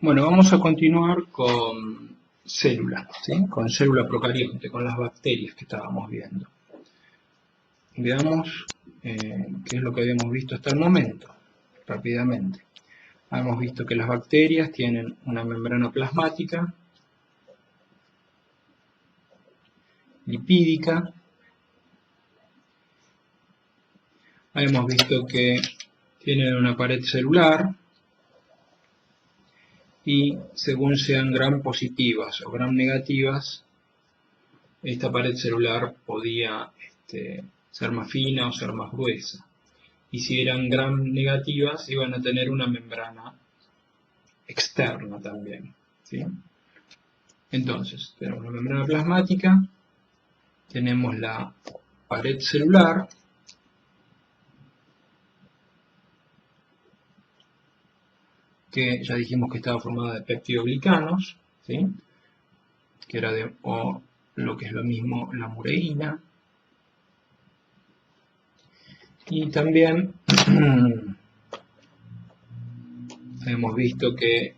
Bueno, vamos a continuar con células, ¿sí? Con célula procarionte, con las bacterias que estábamos viendo. Veamos qué es lo que habíamos visto hasta el momento, rápidamente. Hemos visto que las bacterias tienen una membrana plasmática, lipídica. Hemos visto que tienen una pared celular y según sean gram positivas o gram negativas, esta pared celular podía ser más fina o ser más gruesa. Y si eran gram negativas, iban a tener una membrana externa también, ¿sí? Entonces, tenemos la membrana plasmática, tenemos la pared celular, que ya dijimos que estaba formada de peptidoglicanos, ¿sí? Que era o lo que es lo mismo la mureína. Y también hemos visto que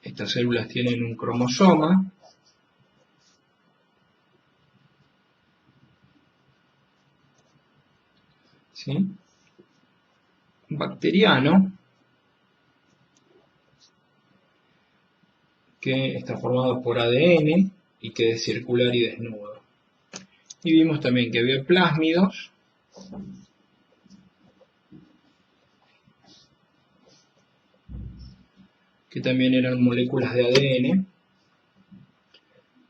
estas células tienen un cromosoma, ¿sí? Bacteriano, que está formado por ADN y que es circular y desnudo. Y vimos también que había plásmidos, que también eran moléculas de ADN,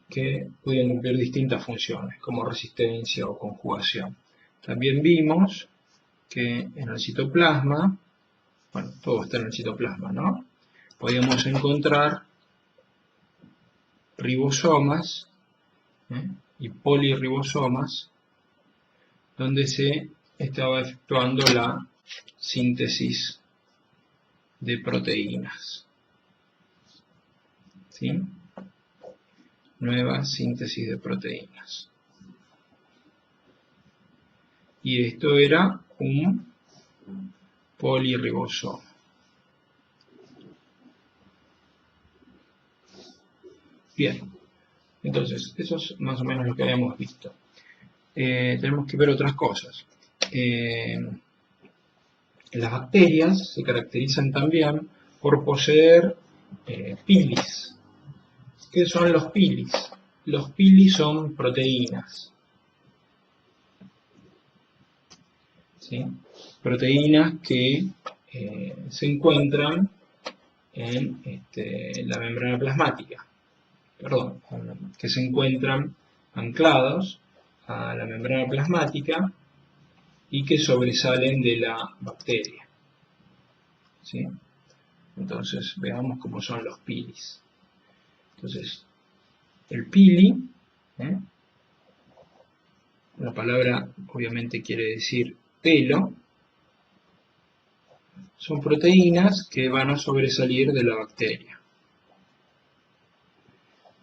que podían cumplir distintas funciones, como resistencia o conjugación. También vimos que en el citoplasma, bueno, todo está en el citoplasma, ¿no? Podíamos encontrar ribosomas y polirribosomas, donde se estaba efectuando la síntesis de proteínas, ¿sí? Nueva síntesis de proteínas. Y esto era un polirribosoma. Bien, entonces, eso es más o menos lo que habíamos visto. Tenemos que ver otras cosas. Las bacterias se caracterizan también por poseer pilis. ¿Qué son los pilis? Los pilis son proteínas, ¿sí? Proteínas que se encuentran en la membrana plasmática, perdón, que se encuentran anclados a la membrana plasmática y que sobresalen de la bacteria, ¿sí? Entonces veamos cómo son los pilis. Entonces, el pili, la palabra obviamente quiere decir pelo, son proteínas que van a sobresalir de la bacteria.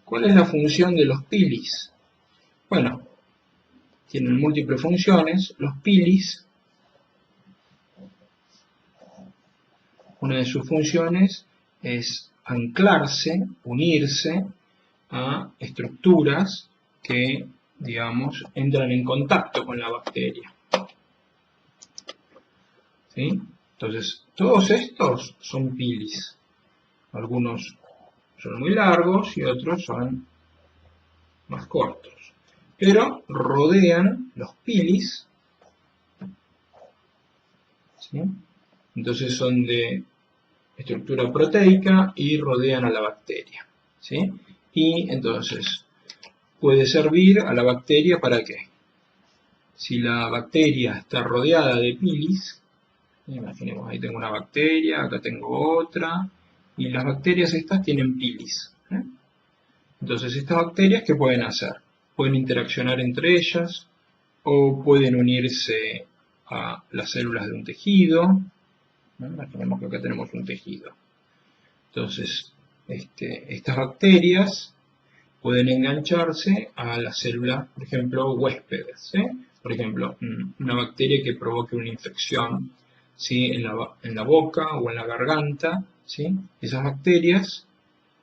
¿Cuál es la función de los pilis? Bueno, tienen múltiples funciones. Los pilis, una de sus funciones es anclarse, unirse a estructuras que, digamos, entran en contacto con la bacteria, ¿sí? Entonces, todos estos son pilis. Algunos son muy largos y otros son más cortos. Pero rodean los pilis, ¿sí? Entonces son de estructura proteica y rodean a la bacteria, ¿sí? Y entonces puede servir a la bacteria ¿para qué? Si la bacteria está rodeada de pilis, imaginemos, ahí tengo una bacteria, acá tengo otra, y las bacterias estas tienen pilis, ¿eh? Entonces, estas bacterias, ¿qué pueden hacer? Pueden interaccionar entre ellas, o pueden unirse a las células de un tejido. Imaginemos que acá tenemos un tejido. Entonces, estas bacterias pueden engancharse a las células, por ejemplo, huéspedes, ¿sí? Por ejemplo, una bacteria que provoque una infección, ¿sí? en la boca o en la garganta, ¿sí? Esas bacterias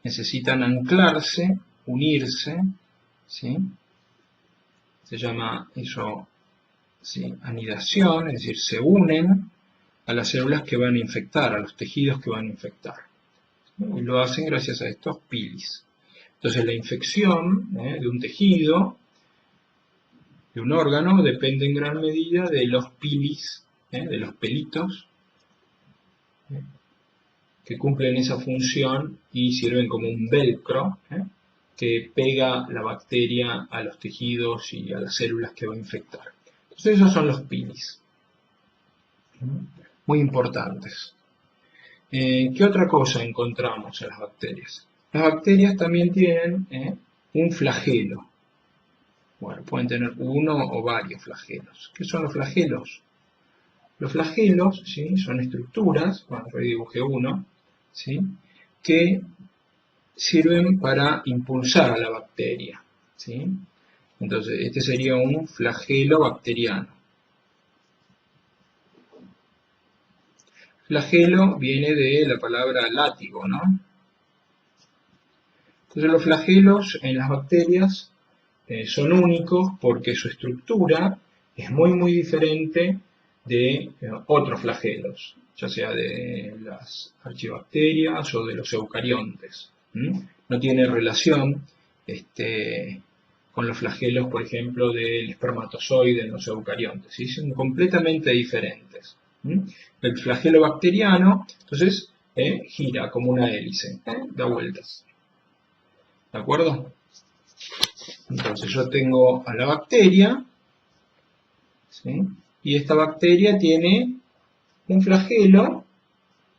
necesitan anclarse, unirse, ¿sí? Se llama eso, ¿sí?, anidación, es decir, se unen a las células que van a infectar, a los tejidos que van a infectar. Y lo hacen gracias a estos pilis. Entonces la infección de un tejido, de un órgano, depende en gran medida de los pilis, de los pelitos, que cumplen esa función y sirven como un velcro, que pega la bacteria a los tejidos y a las células que va a infectar. Entonces esos son los pilis. Muy importantes. ¿Qué otra cosa encontramos en las bacterias? Las bacterias también tienen un flagelo. Bueno, pueden tener uno o varios flagelos. ¿Qué son los flagelos? Los flagelos, ¿sí?, son estructuras, bueno, redibujé uno, ¿sí?, que sirven para impulsar a la bacteria, ¿sí? Entonces, este sería un flagelo bacteriano. Flagelo viene de la palabra látigo, ¿no? Entonces, los flagelos en las bacterias son únicos porque su estructura es muy diferente de otros flagelos, ya sea de las archibacterias o de los eucariontes. No tiene relación con los flagelos, por ejemplo, del espermatozoide en los eucariontes, ¿sí? Son completamente diferentes. El flagelo bacteriano, entonces, gira como una hélice, da vueltas. ¿De acuerdo? Entonces yo tengo a la bacteria, ¿sí?, y esta bacteria tiene un flagelo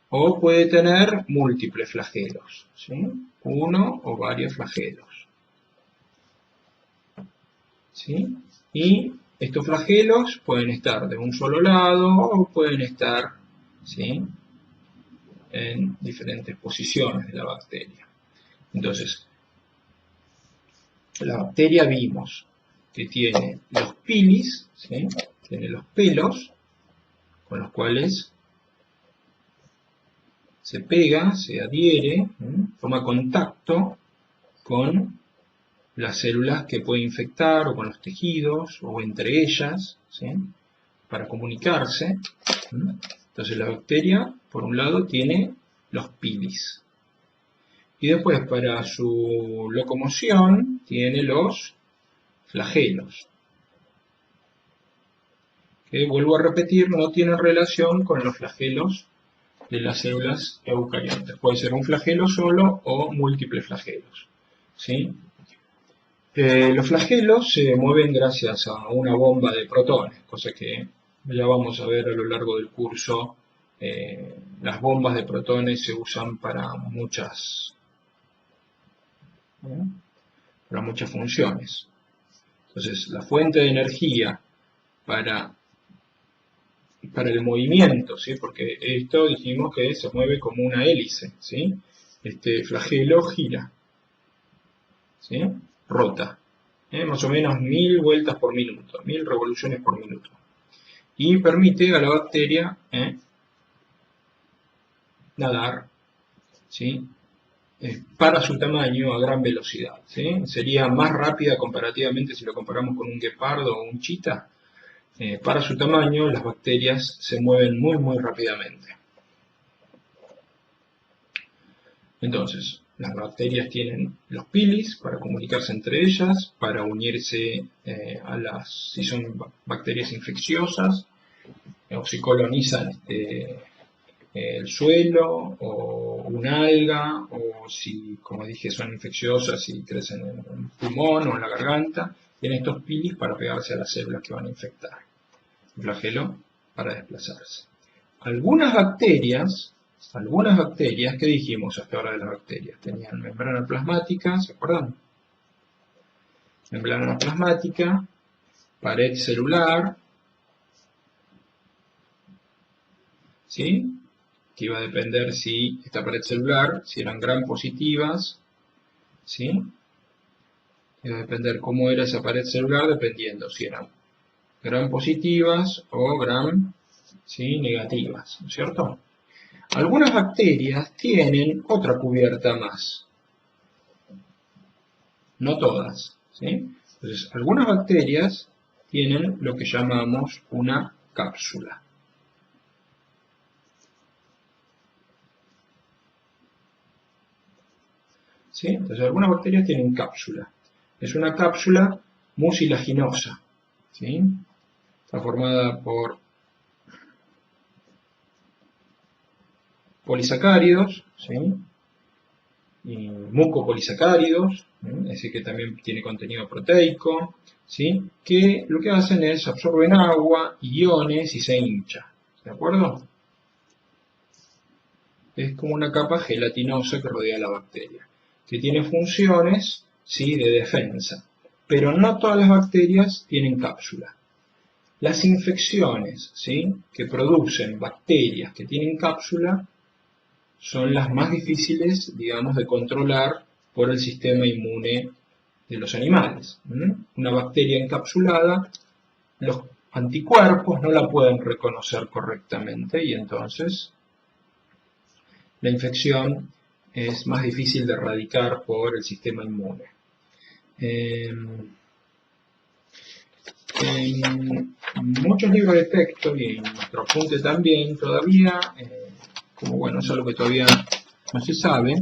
o puede tener múltiples flagelos, ¿sí?, uno o varios flagelos, ¿sí? Y estos flagelos pueden estar de un solo lado o pueden estar, ¿sí?, en diferentes posiciones de la bacteria. Entonces, la bacteria vimos que tiene los pilis, ¿sí?, tiene los pelos con los cuales se pega, se adhiere, toma contacto con las células que puede infectar o con los tejidos o entre ellas, ¿sí?, para comunicarse. Entonces la bacteria, por un lado, tiene los pilis. Y después, para su locomoción, tiene los flagelos, que, vuelvo a repetir, no tienen relación con los flagelos de las células eucariontes. Puede ser un flagelo solo o múltiples flagelos, ¿sí? Los flagelos se mueven gracias a una bomba de protones, cosa que ya vamos a ver a lo largo del curso. Las bombas de protones se usan para muchas funciones. Entonces, la fuente de energía para el movimiento, ¿sí?, porque esto dijimos que se mueve como una hélice, ¿sí? Este flagelo gira, ¿sí?, rota, más o menos 1000 vueltas por minuto, 1000 revoluciones por minuto, y permite a la bacteria nadar, ¿sí?, para su tamaño a gran velocidad, ¿sí? Sería más rápida comparativamente si lo comparamos con un guepardo o un chita. Para su tamaño, las bacterias se mueven muy rápidamente. Entonces, las bacterias tienen los pilis para comunicarse entre ellas, para unirse si son bacterias infecciosas, o si colonizan el suelo, o un alga, o si, como dije, son infecciosas y crecen en el pulmón o en la garganta, tienen estos pilis para pegarse a las células que van a infectar. El flagelo para desplazarse. Algunas bacterias, ¿qué dijimos hasta ahora de las bacterias? Tenían membrana plasmática, ¿se acuerdan? Membrana plasmática, pared celular, ¿sí?, que iba a depender si esta pared celular, si eran gram positivas, ¿sí?, iba a depender cómo era esa pared celular, dependiendo si eran gram positivas o gram, ¿sí?, negativas, ¿no es cierto? Algunas bacterias tienen otra cubierta más, no todas, ¿sí? Entonces, algunas bacterias tienen lo que llamamos una cápsula. ¿Sí? Entonces, algunas bacterias tienen cápsula. Es una cápsula mucilaginosa, ¿sí? Está formada por polisacáridos, ¿sí? Y mucopolisacáridos, es decir, que también tiene contenido proteico, ¿sí? Que lo que hacen es absorben agua, iones y se hincha, ¿de acuerdo? Es como una capa gelatinosa que rodea la bacteria, que tiene funciones, ¿sí? De defensa, pero no todas las bacterias tienen cápsula. Las infecciones, ¿sí? Que producen bacterias que tienen cápsula son las más difíciles, digamos, de controlar por el sistema inmune de los animales. Una bacteria encapsulada, los anticuerpos no la pueden reconocer correctamente y entonces la infección es más difícil de erradicar por el sistema inmune. En muchos libros de texto y en nuestro apunte también todavía, como bueno, es algo que todavía no se sabe,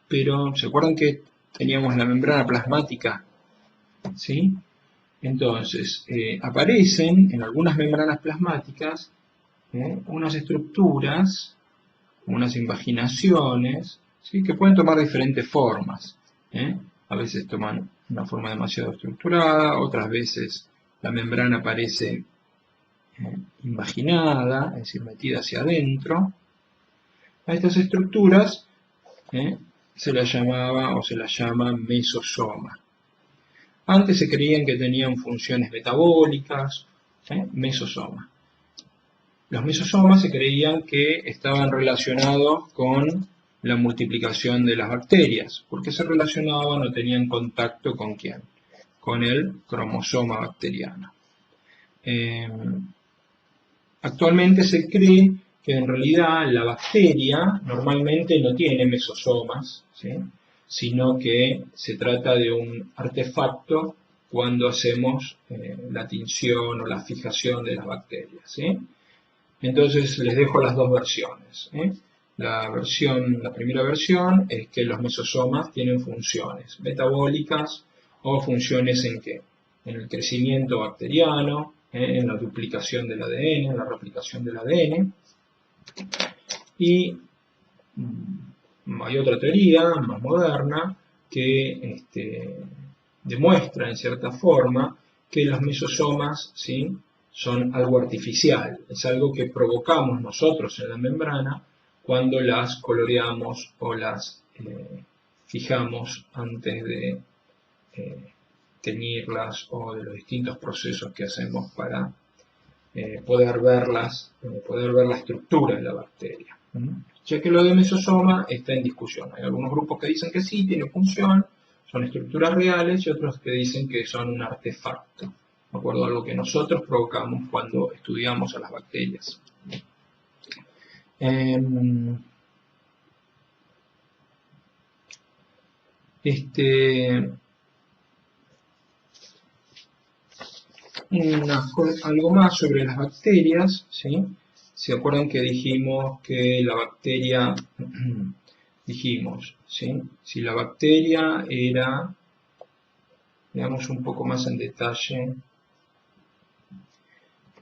pero ¿se acuerdan que teníamos la membrana plasmática? ¿Sí? Entonces, aparecen en algunas membranas plasmáticas unas estructuras, unas invaginaciones, ¿sí? Que pueden tomar diferentes formas. A veces toman una forma demasiado estructurada, otras veces la membrana parece invaginada, es decir, metida hacia adentro. A estas estructuras se las llamaba o se las llama mesosoma. Antes se creían que tenían funciones metabólicas, mesosoma. Los mesosomas se creían que estaban relacionados con la multiplicación de las bacterias. ¿Por qué se relacionaban o tenían contacto con quién? Con el cromosoma bacteriano. Actualmente se cree que en realidad la bacteria normalmente no tiene mesosomas, ¿sí? Sino que se trata de un artefacto cuando hacemos la tinción o la fijación de las bacterias, ¿sí? Entonces les dejo las dos versiones. La primera versión es que los mesosomas tienen funciones metabólicas o funciones en qué? En el crecimiento bacteriano, en la duplicación del ADN, en la replicación del ADN. Y hay otra teoría más moderna que demuestra en cierta forma que los mesosomas, ¿sí? Son algo artificial, es algo que provocamos nosotros en la membrana cuando las coloreamos o las fijamos antes de teñirlas o de los distintos procesos que hacemos para poder ver la estructura de la bacteria. Ya que lo de mesosoma está en discusión. Hay algunos grupos que dicen que sí, tiene función, son estructuras reales, y otros que dicen que son un artefacto, de acuerdo a lo que nosotros provocamos cuando estudiamos a las bacterias. Algo más sobre las bacterias, ¿sí? ¿Se acuerdan que dijimos que la bacteria, dijimos, ¿sí? Si la bacteria era, veamos un poco más en detalle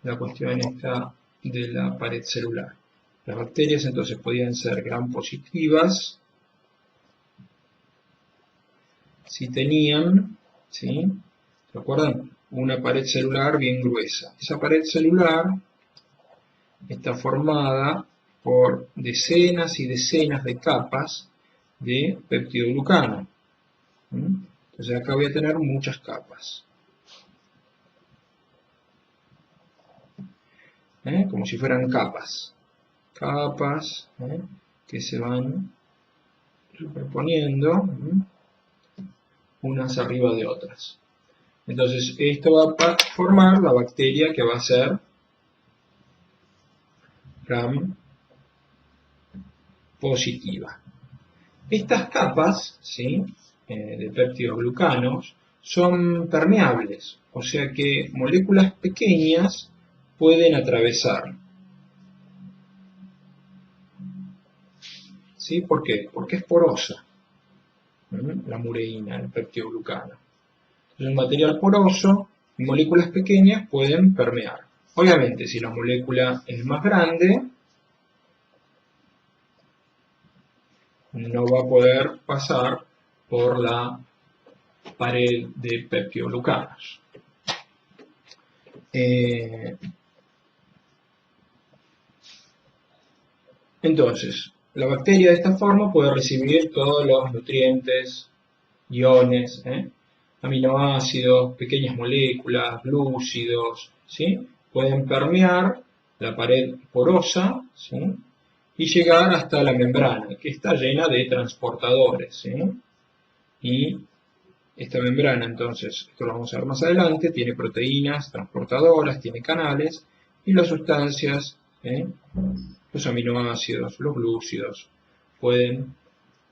la cuestión esta de la pared celular. Las bacterias entonces podían ser gram positivas si tenían, ¿sí? ¿Se acuerdan? Una pared celular bien gruesa. Esa pared celular está formada por decenas y decenas de capas de peptidoglucano. Entonces acá voy a tener muchas capas. Como si fueran capas. Capas que se van superponiendo unas arriba de otras. Entonces esto va a formar la bacteria que va a ser gram positiva. Estas capas, ¿sí?, de peptidoglucanos son permeables, o sea que moléculas pequeñas pueden atravesar. ¿Sí? ¿Por qué? Porque es porosa, la mureína, el peptidoglucano. Es un material poroso y moléculas pequeñas pueden permear. Obviamente, si la molécula es más grande, no va a poder pasar por la pared de peptidoglucanos. Entonces, la bacteria de esta forma puede recibir todos los nutrientes, iones, aminoácidos, pequeñas moléculas, glúcidos, ¿sí? Pueden permear la pared porosa, ¿sí?, y llegar hasta la membrana, que está llena de transportadores, ¿sí? Y esta membrana, entonces, esto lo vamos a ver más adelante, tiene proteínas transportadoras, tiene canales, y las sustancias, los aminoácidos, los glúcidos, pueden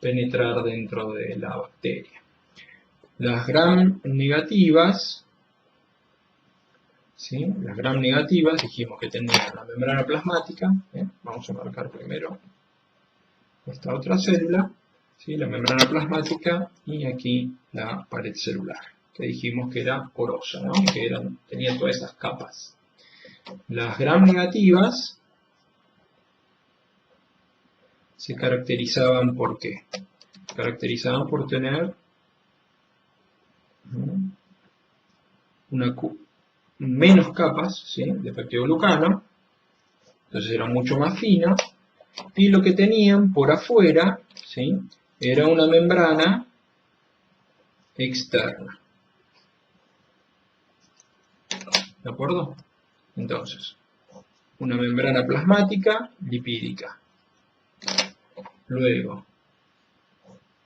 penetrar dentro de la bacteria. Las gram negativas, ¿sí?, las gram negativas, dijimos que tenían la membrana plasmática, vamos a marcar primero esta otra célula, ¿sí?, la membrana plasmática, y aquí la pared celular, que dijimos que era porosa, ¿no?, que tenía todas esas capas. Las gram negativas se caracterizaban ¿por qué? Se caracterizaban por tener menos capas, ¿sí?, de peptidoglucano, entonces eran mucho más finas, y lo que tenían por afuera, ¿sí?, era una membrana externa. ¿De acuerdo? Entonces, una membrana plasmática lipídica. Luego,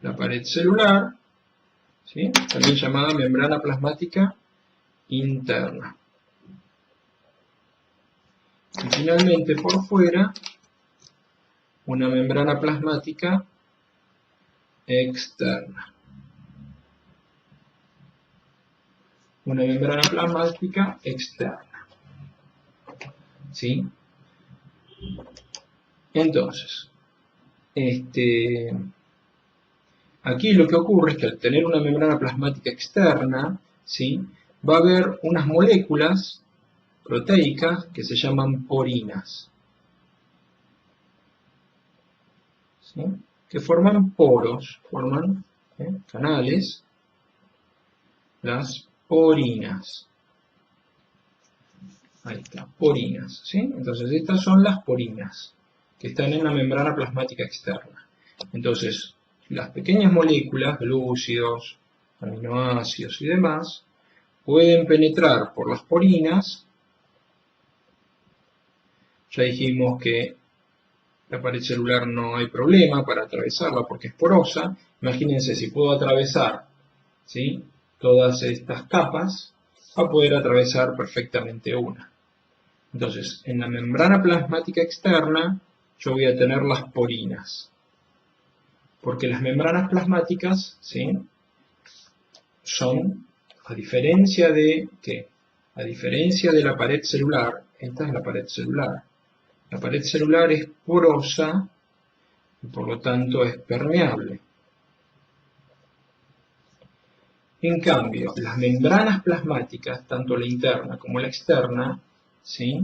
la pared celular, ¿sí?, también llamada membrana plasmática interna. Y finalmente, por fuera, una membrana plasmática externa. Una membrana plasmática externa. ¿Sí? Entonces, aquí lo que ocurre es que al tener una membrana plasmática externa, ¿sí?, va a haber unas moléculas proteicas que se llaman porinas, ¿sí?, que forman poros, forman canales, las porinas. Ahí está, porinas, ¿sí? Entonces estas son las porinas, que están en la membrana plasmática externa. Entonces, las pequeñas moléculas, glúcidos, aminoácidos y demás, pueden penetrar por las porinas. Ya dijimos que la pared celular no hay problema para atravesarla porque es porosa. Imagínense si puedo atravesar, ¿sí?, todas estas capas, va a poder atravesar perfectamente una. Entonces, en la membrana plasmática externa, yo voy a tener las porinas. Porque las membranas plasmáticas, ¿sí?, son, a diferencia de, ¿qué? A diferencia de la pared celular, esta es la pared celular. La pared celular es porosa y por lo tanto es permeable. En cambio, las membranas plasmáticas, tanto la interna como la externa, ¿sí?,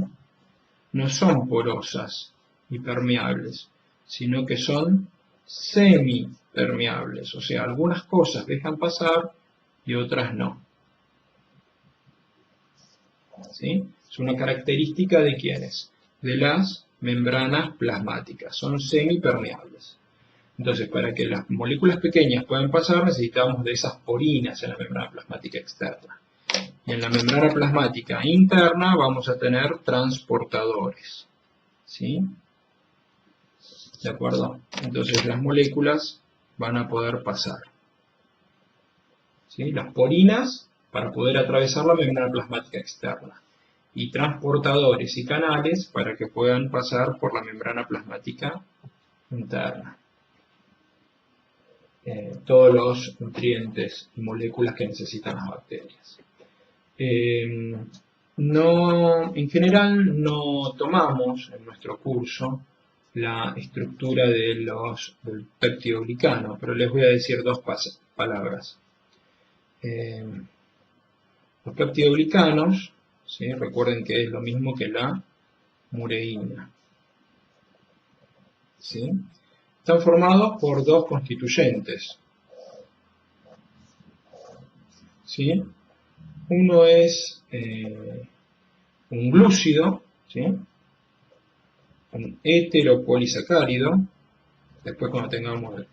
no son porosas y permeables, sino que son semipermeables, o sea, algunas cosas dejan pasar y otras no. ¿Sí? Es una característica de ¿quiénes? De las membranas plasmáticas, son semipermeables. Entonces, para que las moléculas pequeñas puedan pasar, necesitamos de esas porinas en la membrana plasmática externa. Y en la membrana plasmática interna vamos a tener transportadores. ¿Sí? ¿De acuerdo? Entonces las moléculas van a poder pasar. ¿Sí? Las porinas para poder atravesar la membrana plasmática externa. Y transportadores y canales para que puedan pasar por la membrana plasmática interna. Todos los nutrientes y moléculas que necesitan las bacterias. En general no tomamos en nuestro curso la estructura del peptidoglicano, pero les voy a decir dos palabras. Los peptidoglicanos, ¿sí? Recuerden que es lo mismo que la mureína, ¿sí? Están formados por dos constituyentes, ¿sí? Uno es un glúcido, ¿sí? Un heteropolisacárido. Después, cuando tengamos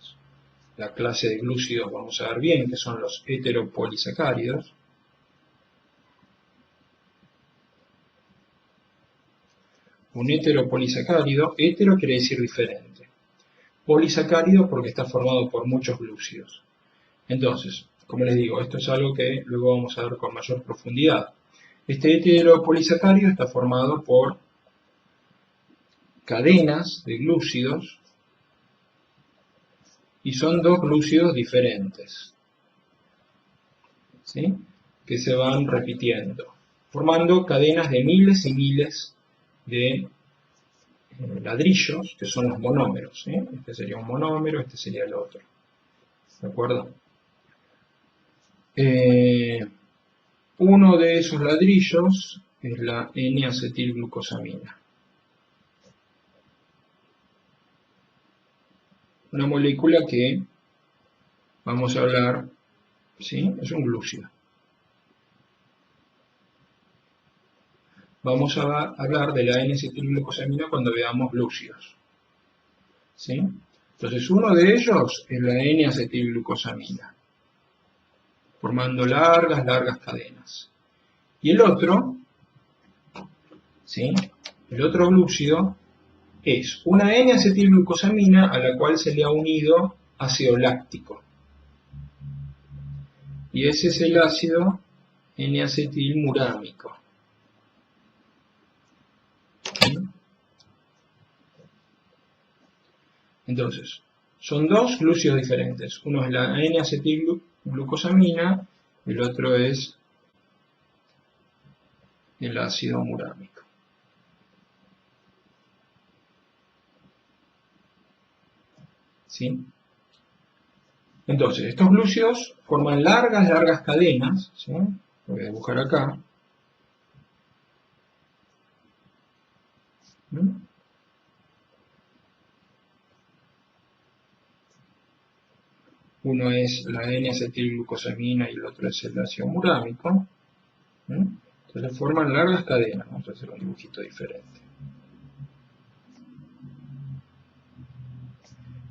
la clase de glúcidos, vamos a ver bien qué son los heteropolisacáridos. Un heteropolisacárido, hetero quiere decir diferente. Polisacárido porque está formado por muchos glúcidos. Entonces, como les digo, esto es algo que luego vamos a ver con mayor profundidad. Este heteropolisacárido está formado por cadenas de glúcidos y son dos glúcidos diferentes, ¿sí? Que se van repitiendo, formando cadenas de miles y miles de ladrillos, que son los monómeros, ¿sí? Este sería un monómero, este sería el otro. ¿De acuerdo? Uno de esos ladrillos es la N-acetilglucosamina. Una molécula que vamos a hablar, ¿sí? Es un glúcido. Vamos a hablar de la N-acetilglucosamina cuando veamos glúcidos, ¿sí? Entonces, uno de ellos es la N-acetilglucosamina, formando largas cadenas. Y el otro, ¿sí? El otro glúcido es una N-acetilglucosamina a la cual se le ha unido ácido láctico. Y ese es el ácido N-acetilmurámico. ¿Sí? Entonces, son dos glúcidos diferentes. Uno es la N-acetilglucosamina y el otro es el ácido murámico. ¿Sí? Entonces, estos glúcidos forman largas cadenas, ¿sí? Lo voy a dibujar acá. ¿Mm? Uno es la N-acetilglucosamina y el otro es el ácido murámico. ¿Mm? Entonces forman largas cadenas. Vamos a hacer un dibujito diferente.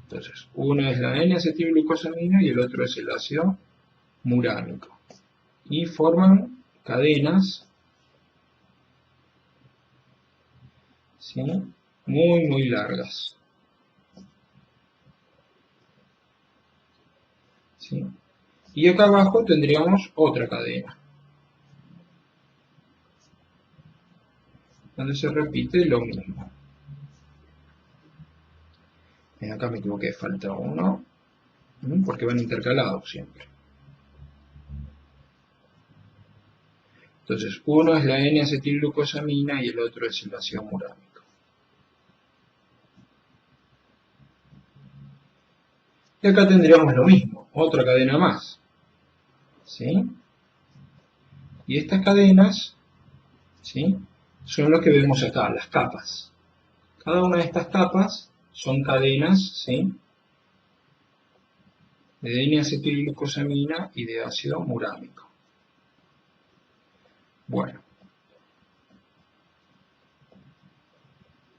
Entonces, uno es la N-acetilglucosamina y el otro es el ácido murámico. Y forman cadenas, ¿sí? Muy largas. ¿Sí? Y acá abajo tendríamos otra cadena, donde se repite lo mismo. Acá me equivoqué, falta uno, porque van intercalados siempre. Entonces, uno es la N-acetilglucosamina y el otro es el ácido murámico. Y acá tendríamos lo mismo, otra cadena más. ¿Sí? Y estas cadenas, ¿sí? Son lo que vemos acá, las capas. Cada una de estas capas son cadenas, ¿sí? De N-acetilglucosamina y de ácido murámico. Bueno.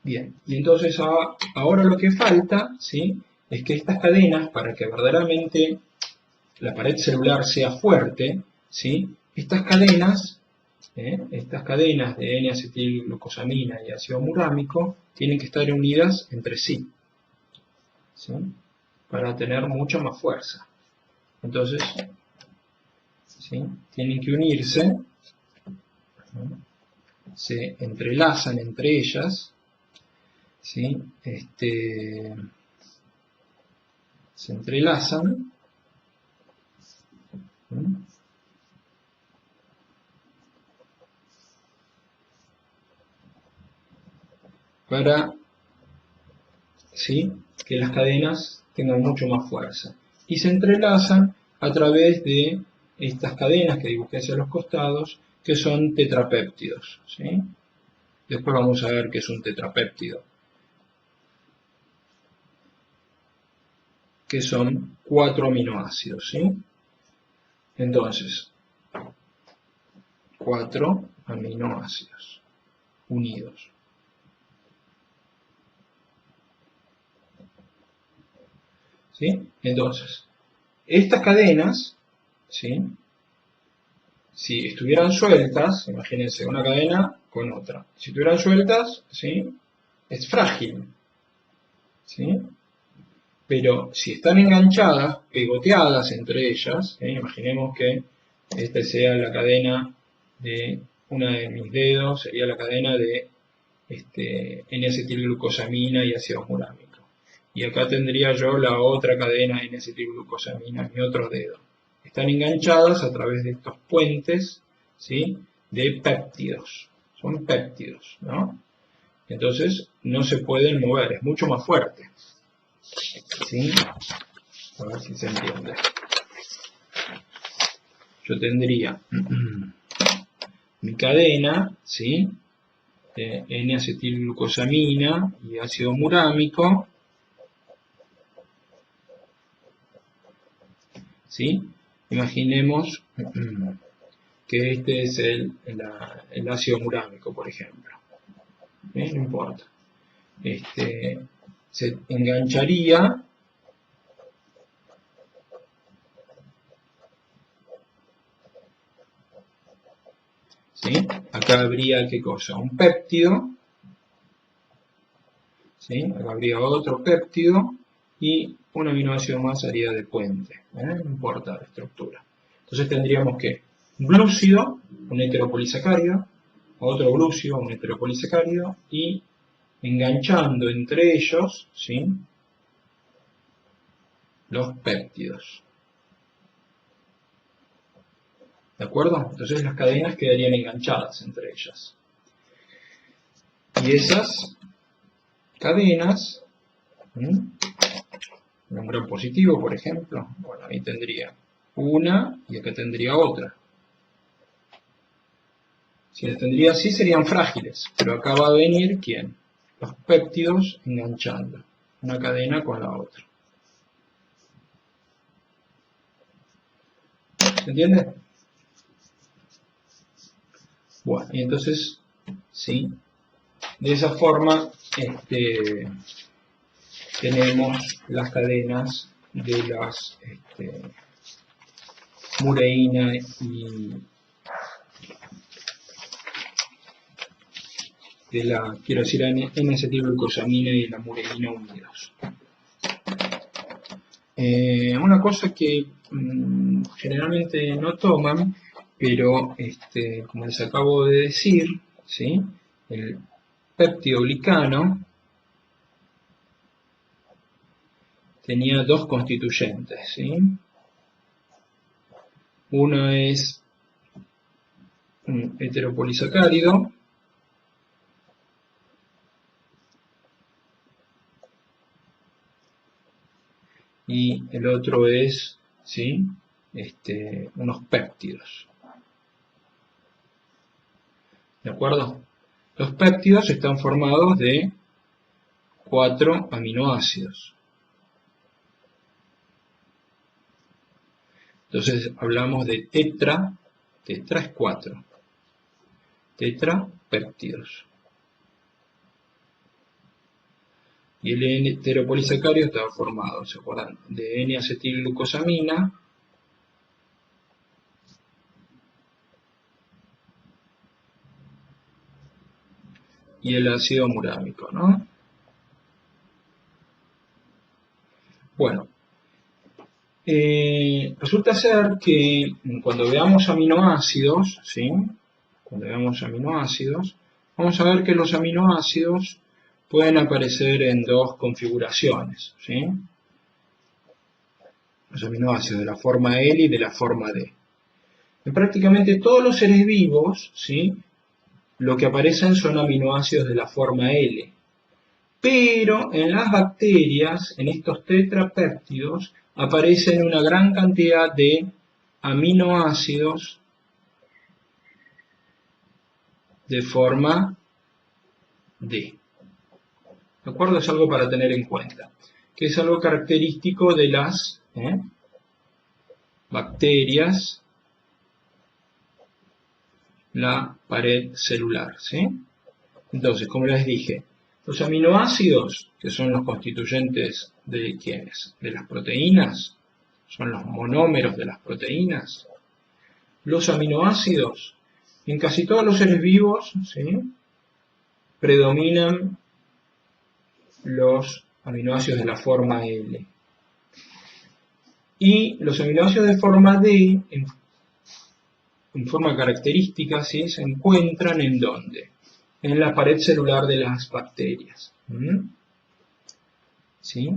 Bien, y entonces ahora lo que falta, ¿sí? Es que estas cadenas, para que verdaderamente la pared celular sea fuerte, ¿sí? Estas cadenas de N-acetilglucosamina y ácido murámico tienen que estar unidas entre sí, ¿sí? Para tener mucha más fuerza. Entonces, ¿sí? Tienen que unirse, ¿sí? Se entrelazan entre ellas, ¿sí? se entrelazan para, ¿sí?, que las cadenas tengan mucho más fuerza. Y se entrelazan a través de estas cadenas que dibujé hacia los costados, que son tetrapéptidos, ¿sí? Después vamos a ver qué es un tetrapéptido, que son 4 aminoácidos, ¿sí? Entonces, 4 aminoácidos unidos. ¿Sí? Entonces, estas cadenas, ¿sí?, si estuvieran sueltas, imagínense una cadena con otra, si estuvieran sueltas, ¿sí?, es frágil, ¿sí? Pero si están enganchadas, pegoteadas entre ellas, ¿sí?, imaginemos que esta sea la cadena de una de mis dedos, sería la cadena de N-acetilglucosamina y ácido murámico. Y acá tendría yo la otra cadena de N-acetilglucosamina en mi otro dedo. Están enganchadas a través de estos puentes, ¿sí?, de péptidos. Son péptidos, ¿no? Entonces no se pueden mover, es mucho más fuerte, ¿sí? A ver si se entiende. Yo tendría mi cadena, ¿sí?, de N-acetilglucosamina y ácido murámico, ¿sí? Imaginemos que este es el ácido murámico, por ejemplo. No importa. Se engancharía, ¿sí? Acá habría, ¿qué cosa? Un péptido, ¿sí? Acá habría otro péptido y un aminoácido más haría de puente. No importa la estructura. Entonces tendríamos que un glúcido, un heteropolisacárido, otro glúcido, un heteropolisacárido, y enganchando entre ellos, ¿sí?, los péptidos. ¿De acuerdo? Entonces las cadenas quedarían enganchadas entre ellas. Y esas cadenas, un gran positivo, por ejemplo, bueno, ahí tendría una y acá tendría otra. Si las tendría así serían frágiles, pero acá va a venir, ¿quién? Los péptidos enganchando una cadena con la otra. ¿Se entiende? Bueno, y entonces, sí, de esa forma tenemos las cadenas de las mureína y de la, quiero decir, N-acetilglucosamina y la mureína unidos. Una cosa que generalmente no toman, pero como les acabo de decir, ¿sí?, el peptidoglicano tenía dos constituyentes, ¿sí? Uno es un heteropolisacárido y el otro es, ¿sí?, unos péptidos. ¿De acuerdo? Los péptidos están formados de 4 aminoácidos. Entonces hablamos de tetra es 4. Tetrapéptidos. Y el heteropolisacárido está formado, ¿se acuerdan?, de N-acetilglucosamina y el ácido murámico, ¿no? Bueno, resulta ser que cuando veamos aminoácidos, ¿sí?, cuando veamos aminoácidos, vamos a ver que los aminoácidos pueden aparecer en dos configuraciones, ¿sí? los aminoácidos de la forma L y de la forma D. En prácticamente todos los seres vivos, ¿sí?, lo que aparecen son aminoácidos de la forma L. Pero en las bacterias, en estos tetrapéptidos, aparecen una gran cantidad de aminoácidos de forma D. ¿De acuerdo? Es algo para tener en cuenta, que es algo característico de las bacterias, la pared celular, ¿sí? Entonces, como les dije, los aminoácidos, que son los constituyentes de ¿quiénes? De las proteínas, son los monómeros de las proteínas. Los aminoácidos, en casi todos los seres vivos, ¿sí?, predominan los aminoácidos de la forma L. Y los aminoácidos de forma D, en forma característica, ¿sí?, se encuentran ¿en dónde? En la pared celular de las bacterias. ¿Sí?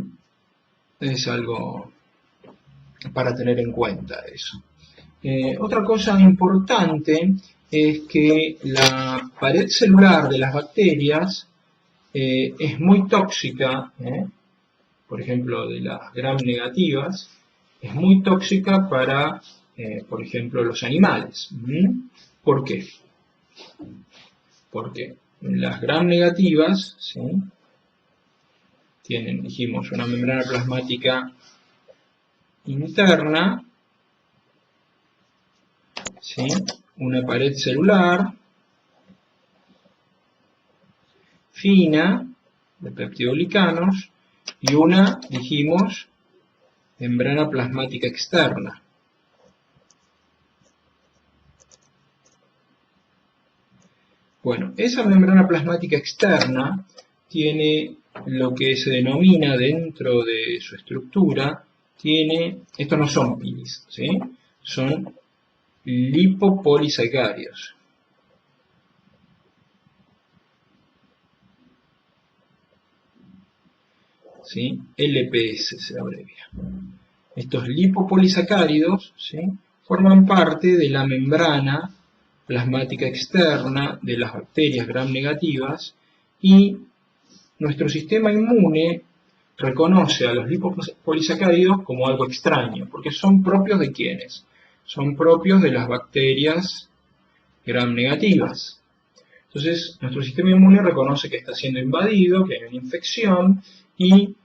Es algo para tener en cuenta eso. Otra cosa importante es que la pared celular de las bacterias es muy tóxica, por ejemplo, de las gram negativas, es muy tóxica para, por ejemplo, los animales. ¿Por qué? Porque las gram negativas, ¿sí?, tienen, dijimos, una membrana plasmática interna, ¿sí?, una pared celular fina de peptidoglicanos y una, dijimos, membrana plasmática externa. Bueno, esa membrana plasmática externa tiene lo que se denomina dentro de su estructura, estos no son pilis, ¿sí?, son lipopolisacáridos. ¿Sí? LPS se abrevia. Estos lipopolisacáridos, ¿sí?, forman parte de la membrana plasmática externa de las bacterias gram negativas y nuestro sistema inmune reconoce a los lipopolisacáridos como algo extraño, porque son propios de ¿quiénes? Son propios de las bacterias gram negativas. Entonces, nuestro sistema inmune reconoce que está siendo invadido, que hay una infección, y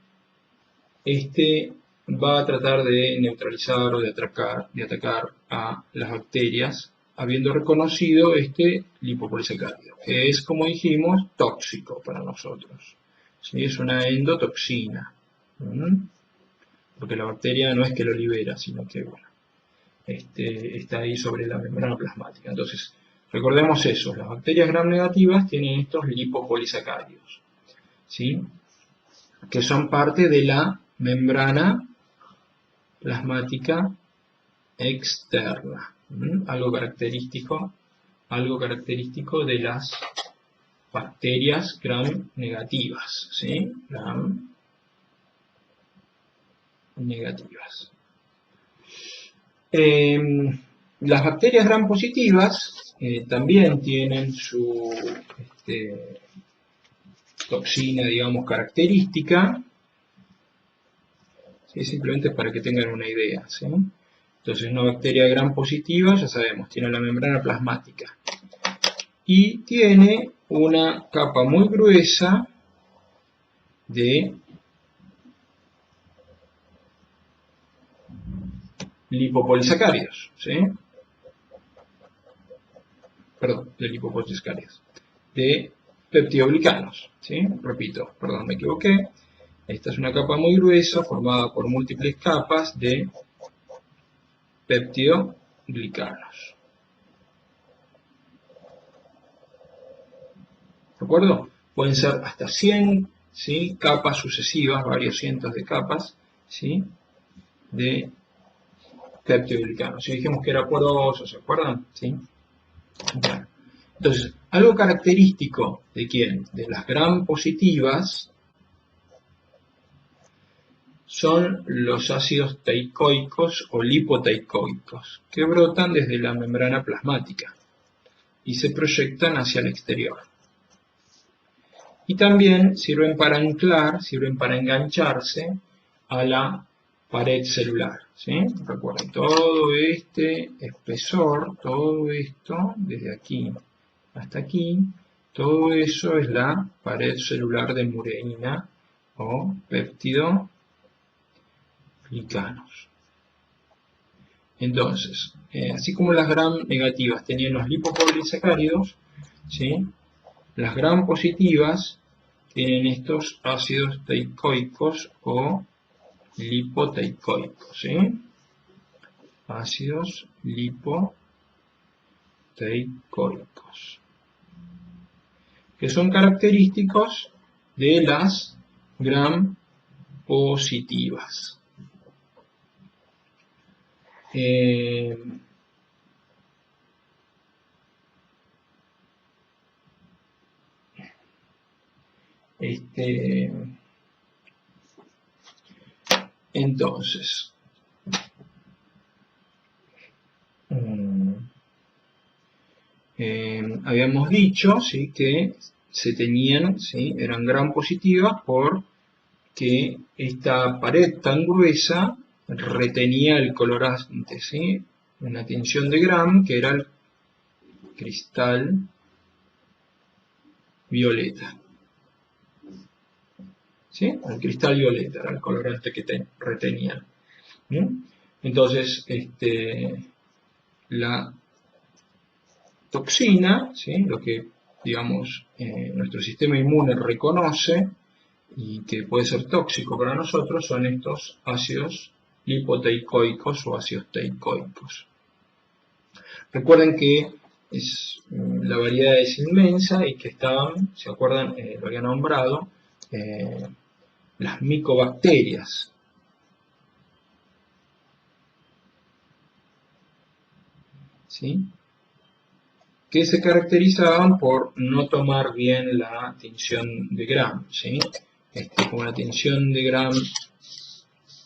va a tratar de neutralizar o de atacar a las bacterias, habiendo reconocido este lipopolisacárido, que es, como dijimos, tóxico para nosotros. ¿Sí? Es una endotoxina, porque la bacteria no es que lo libera, sino que, bueno, está ahí sobre la membrana plasmática. Entonces, recordemos eso, las bacterias gram negativas tienen estos lipopolisacáridos, ¿sí?, que son parte de la membrana plasmática externa. Algo característico de las bacterias gram negativas, ¿sí? Gram negativas. Las bacterias gram positivas también tienen su toxina, digamos, característica, ¿sí?, simplemente para que tengan una idea, ¿sí? Entonces, una bacteria gram positiva, ya sabemos, tiene la membrana plasmática y tiene una capa muy gruesa de lipopolisacáridos, ¿sí? Perdón, de lipopolisacáridos, de peptidoglicanos, ¿sí? Repito, perdón, me equivoqué. Esta es una capa muy gruesa formada por múltiples capas de peptidoglicanos. ¿De acuerdo? Pueden ser hasta 100, ¿sí?, capas sucesivas, varios cientos de capas, ¿sí?, de peptidoglicanos. Si dijimos que era poroso, ¿se acuerdan? ¿Sí? Bueno. Entonces, algo característico de ¿quién? De las gram positivas son los ácidos teicoicos o lipoteicoicos, que brotan desde la membrana plasmática y se proyectan hacia el exterior. Y también sirven para anclar, sirven para engancharse a la pared celular, ¿sí? Recuerden, todo este espesor, todo esto, desde aquí hasta aquí, todo eso es la pared celular de mureína o péptido glicanos. Entonces, así como las gram negativas tenían los lipopolisacáridos, ¿sí? Las gram positivas tienen estos ácidos teicoicos o lipoteicoicos, ¿sí? Ácidos lipoteicoicos, que son característicos de las gram positivas. Entonces, habíamos dicho, ¿sí?, que se tenían, ¿sí?, eran gram positivas porque esta pared tan gruesa retenía el colorante, ¿sí?, una tinción de gram que era el cristal violeta. ¿Sí? El cristal violeta era el colorante que retenía. Entonces, la toxina, ¿sí?, lo que, digamos, nuestro sistema inmune reconoce y que puede ser tóxico para nosotros, son estos ácidos lipoteicoicos o ácidos teicoicos. Recuerden que la variedad es inmensa y que estaban, ¿se acuerdan? Lo había nombrado, las micobacterias. ¿Sí? Que se caracterizaban por no tomar bien la tinción de Gram, ¿sí? Como la tinción de Gram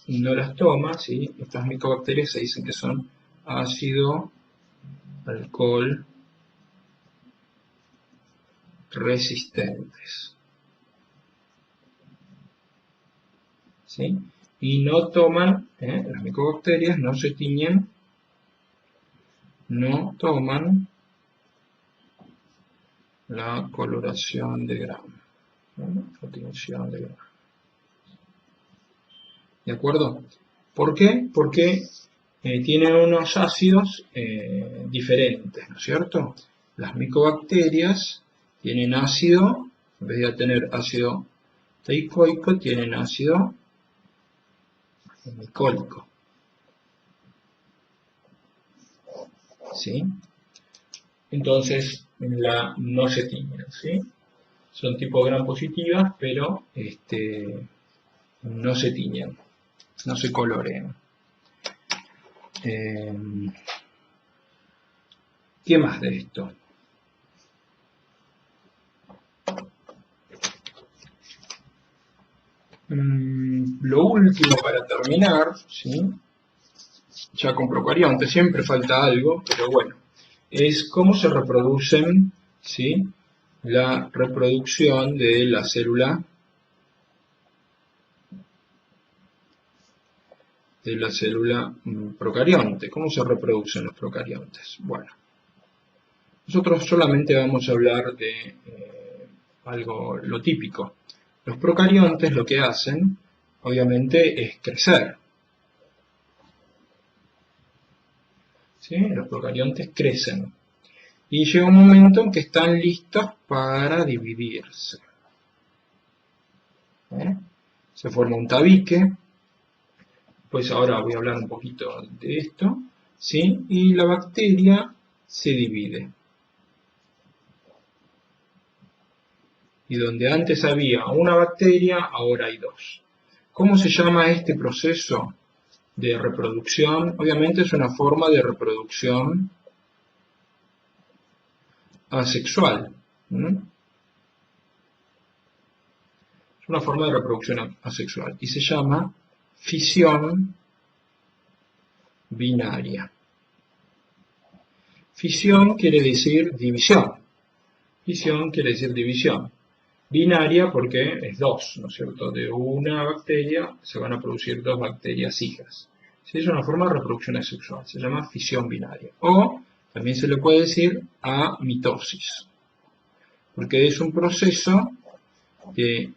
no las toma, ¿sí?, estas micobacterias se dicen que son ácido alcohol resistentes, ¿sí? Y no toman, las micobacterias no se tiñen, no toman la coloración de Gram, la tinción de Gram. ¿De acuerdo? ¿Por qué? Porque tienen unos ácidos diferentes, ¿no es cierto? Las micobacterias tienen ácido, en vez de tener ácido teicoico, tienen ácido micólico. ¿Sí? Entonces, no se tiñen, ¿sí? Son tipo gram positivas, pero no se tiñen, no se colorean. ¿Qué más de esto? Lo último para terminar, ¿sí?, ya con procariontes, siempre falta algo, pero bueno, es cómo se reproducen, ¿sí?, la reproducción de la célula procarionte. ¿Cómo se reproducen los procariontes? Bueno, nosotros solamente vamos a hablar de algo, lo típico. Los procariontes lo que hacen, obviamente, es crecer. ¿Sí? Los procariontes crecen. Y llega un momento en que están listos para dividirse. Se forma un tabique. Pues ahora voy a hablar un poquito de esto. ¿Sí? Y la bacteria se divide. Y donde antes había una bacteria, ahora hay dos. ¿Cómo se llama este proceso de reproducción? Obviamente es una forma de reproducción asexual. Es una forma de reproducción asexual y se llama fisión binaria. Fisión quiere decir división. Fisión quiere decir división. Binaria porque es 2, ¿no es cierto? De una bacteria se van a producir 2 bacterias hijas. ¿Sí? Es una forma de reproducción asexual, se llama fisión binaria. O también se le puede decir amitosis, porque es un proceso de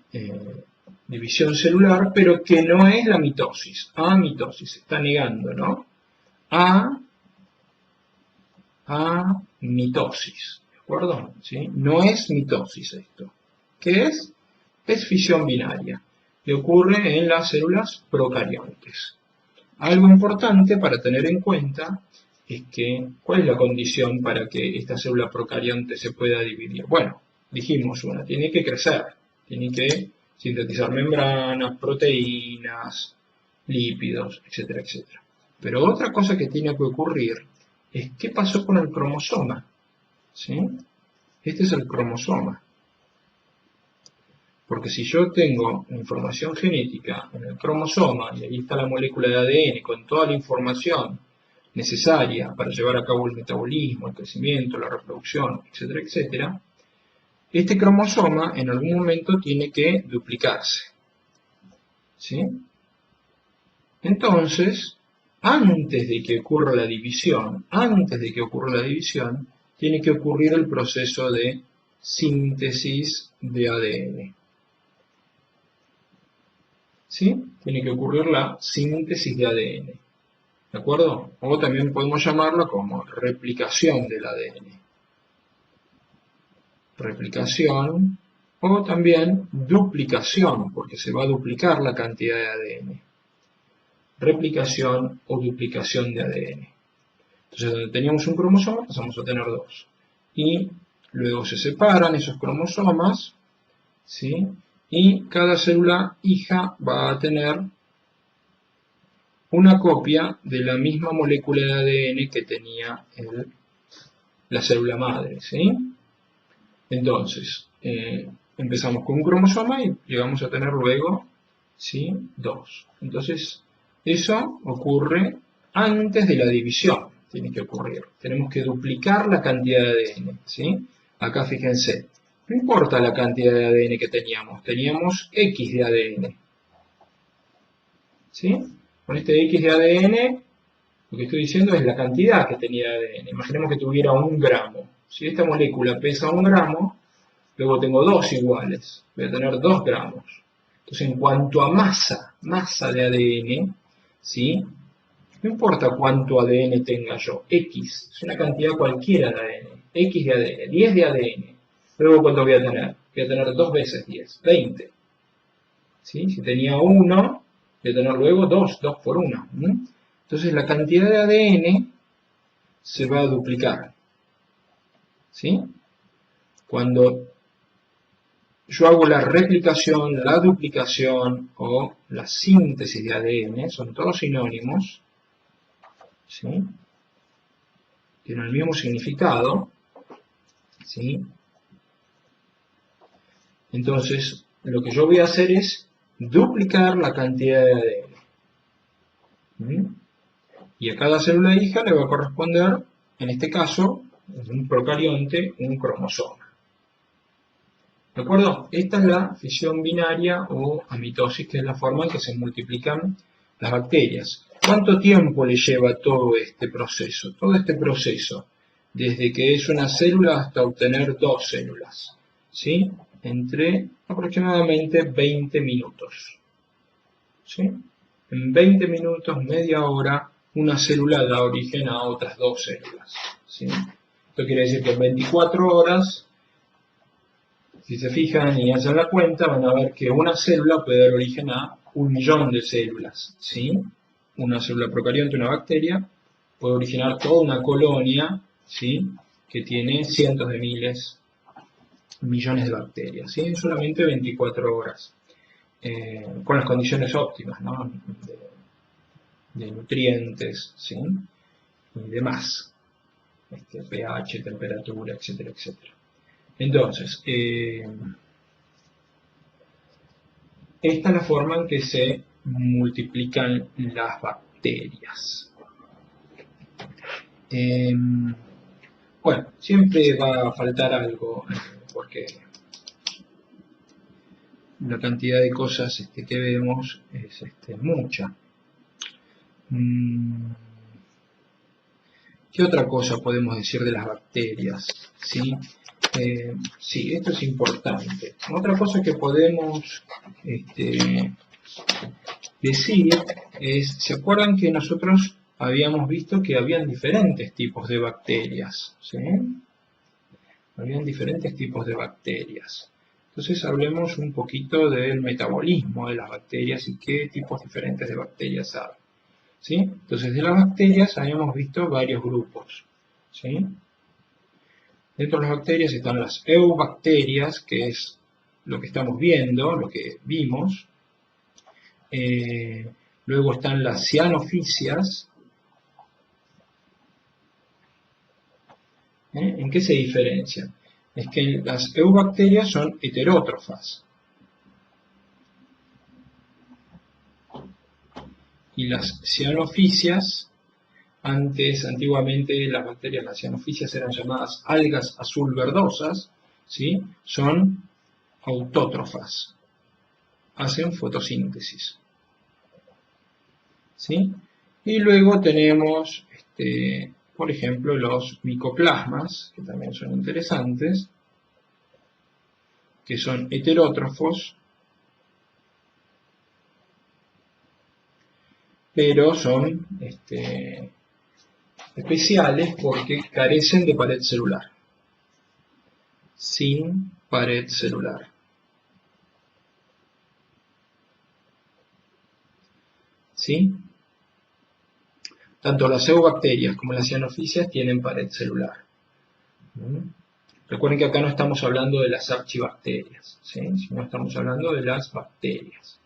división celular, pero que no es la mitosis. Amitosis, se está negando, ¿no? Amitosis, ¿de acuerdo? ¿Sí? No es mitosis esto. ¿Qué es? Es fisión binaria, que ocurre en las células procariontes. Algo importante para tener en cuenta es que, ¿cuál es la condición para que esta célula procarionte se pueda dividir? Bueno, dijimos una, tiene que crecer, tiene que sintetizar membranas, proteínas, lípidos, etcétera, etcétera. Pero otra cosa que tiene que ocurrir es qué pasó con el cromosoma. ¿Sí? Este es el cromosoma. Porque si yo tengo información genética en el cromosoma, y ahí está la molécula de ADN con toda la información necesaria para llevar a cabo el metabolismo, el crecimiento, la reproducción, etcétera, etcétera, este cromosoma en algún momento tiene que duplicarse. ¿Sí? Entonces, antes de que ocurra la división, tiene que ocurrir el proceso de síntesis de ADN. ¿Sí? Tiene que ocurrir la síntesis de ADN. ¿De acuerdo? O también podemos llamarlo como replicación del ADN. Replicación o también duplicación, porque se va a duplicar la cantidad de ADN. Replicación o duplicación de ADN. Entonces, donde teníamos un cromosoma, pasamos a tener 2. Y luego se separan esos cromosomas, ¿sí? Y cada célula hija va a tener una copia de la misma molécula de ADN que tenía la célula madre, ¿sí? Entonces, empezamos con un cromosoma y llegamos a tener luego, ¿sí? 2. Entonces, eso ocurre antes de la división, tiene que ocurrir. Tenemos que duplicar la cantidad de ADN, ¿sí? Acá fíjense, no importa la cantidad de ADN que teníamos X de ADN, ¿sí? Con este X de ADN, lo que estoy diciendo es la cantidad que tenía de ADN. Imaginemos que tuviera 1 gramo. Si esta molécula pesa 1 gramo, luego tengo 2 iguales. Voy a tener 2 gramos. Entonces, en cuanto a masa de ADN, ¿sí? No importa cuánto ADN tenga yo, X, es una cantidad cualquiera de ADN, X de ADN, 10 de ADN. Luego, ¿cuánto voy a tener? Voy a tener 2 veces 10, 20. ¿Sí? Si tenía 1, voy a tener luego 2 por 1. Entonces, la cantidad de ADN se va a duplicar. ¿Sí? Cuando yo hago la replicación, la duplicación o la síntesis de ADN, son todos sinónimos, ¿sí? Tienen el mismo significado, ¿sí? Entonces, lo que yo voy a hacer es duplicar la cantidad de ADN. Y a cada célula hija le va a corresponder, en este caso, en un procarionte, un cromosoma. ¿De acuerdo? Esta es la fisión binaria o amitosis, que es la forma en que se multiplican las bacterias. ¿Cuánto tiempo le lleva todo este proceso? Todo este proceso, desde que es una célula hasta obtener 2 células, ¿sí? Entre aproximadamente 20 minutos. ¿Sí? En 20 minutos, media hora, una célula da origen a otras 2 células. ¿Sí? Esto quiere decir que en 24 horas, si se fijan y hacen la cuenta, van a ver que una célula puede dar origen a 1.000.000 de células. ¿Sí? Una célula procarionte, una bacteria, puede originar toda una colonia, ¿sí? Que tiene cientos de miles, millones de bacterias, ¿sí? En solamente 24 horas. Con las condiciones óptimas, ¿no? de nutrientes, ¿sí? Y demás, pH, temperatura, etcétera, etcétera. Entonces, esta es la forma en que se multiplican las bacterias. Bueno, siempre va a faltar algo, porque la cantidad de cosas que vemos es mucha. ¿Qué otra cosa podemos decir de las bacterias? ¿Sí? Sí, esto es importante. Otra cosa que podemos decir es, ¿se acuerdan que nosotros habíamos visto que habían diferentes tipos de bacterias? ¿Sí? Habían diferentes tipos de bacterias. Entonces hablemos un poquito del metabolismo de las bacterias y qué tipos diferentes de bacterias hay. ¿Sí? Entonces de las bacterias habíamos visto varios grupos. ¿Sí? Dentro de las bacterias están las eubacterias, que es lo que estamos viendo, lo que vimos. Luego están las cianofisias. ¿En qué se diferencian? Es que las eubacterias son heterótrofas. Y las cianofisias, antiguamente las bacterias, las cianofisias eran llamadas algas azul verdosas, ¿sí? Son autótrofas, hacen fotosíntesis. ¿Sí? Y luego tenemos, por ejemplo, los micoplasmas, que también son interesantes, que son heterótrofos, pero son especiales porque carecen de pared celular, sin pared celular. ¿Sí? Tanto las eubacterias como las cianofisias tienen pared celular. Recuerden que acá no estamos hablando de las archibacterias, ¿sí? Sino estamos hablando de las bacterias.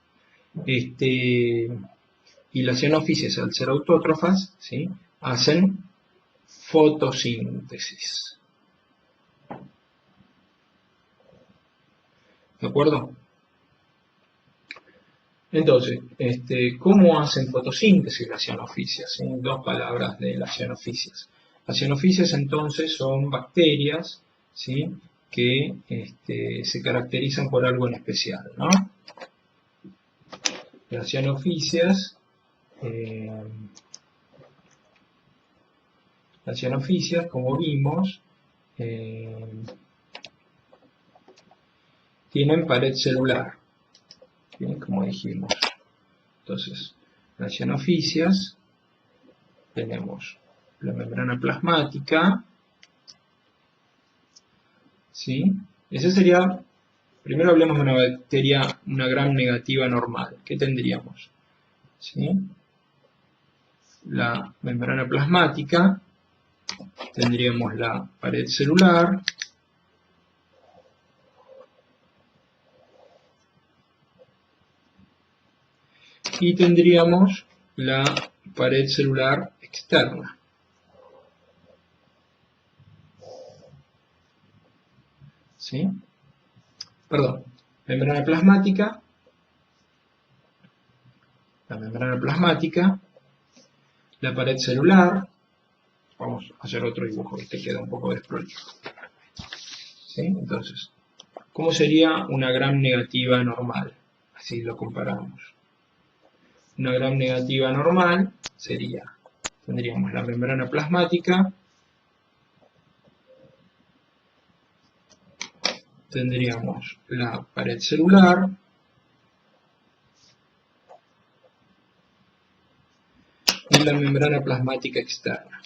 Y las cianofisias, al ser autótrofas, ¿sí? Hacen fotosíntesis. ¿De acuerdo? Entonces, ¿cómo hacen fotosíntesis las cianofisias? ¿Sí? Dos palabras de las cianofisias. Las cianofisias entonces son bacterias, ¿sí? Que se caracterizan por algo en especial, ¿no? Las cianofisias, como vimos, tienen pared celular, ¿sí? Como dijimos. Entonces, las cianofisias tenemos la membrana plasmática, ¿sí? Ese sería, primero hablemos de una bacteria, una gram negativa normal. ¿Qué tendríamos? ¿Sí? La membrana plasmática, tendríamos la pared celular, y tendríamos la pared celular externa. ¿Sí? Perdón, membrana plasmática, la membrana plasmática, la pared celular. Vamos a hacer otro dibujo, que queda un poco desprolijo. ¿Sí? Entonces, ¿cómo sería una gram negativa normal? Así lo comparamos. Una gram negativa normal sería, tendríamos la membrana plasmática, tendríamos la pared celular, y la membrana plasmática externa.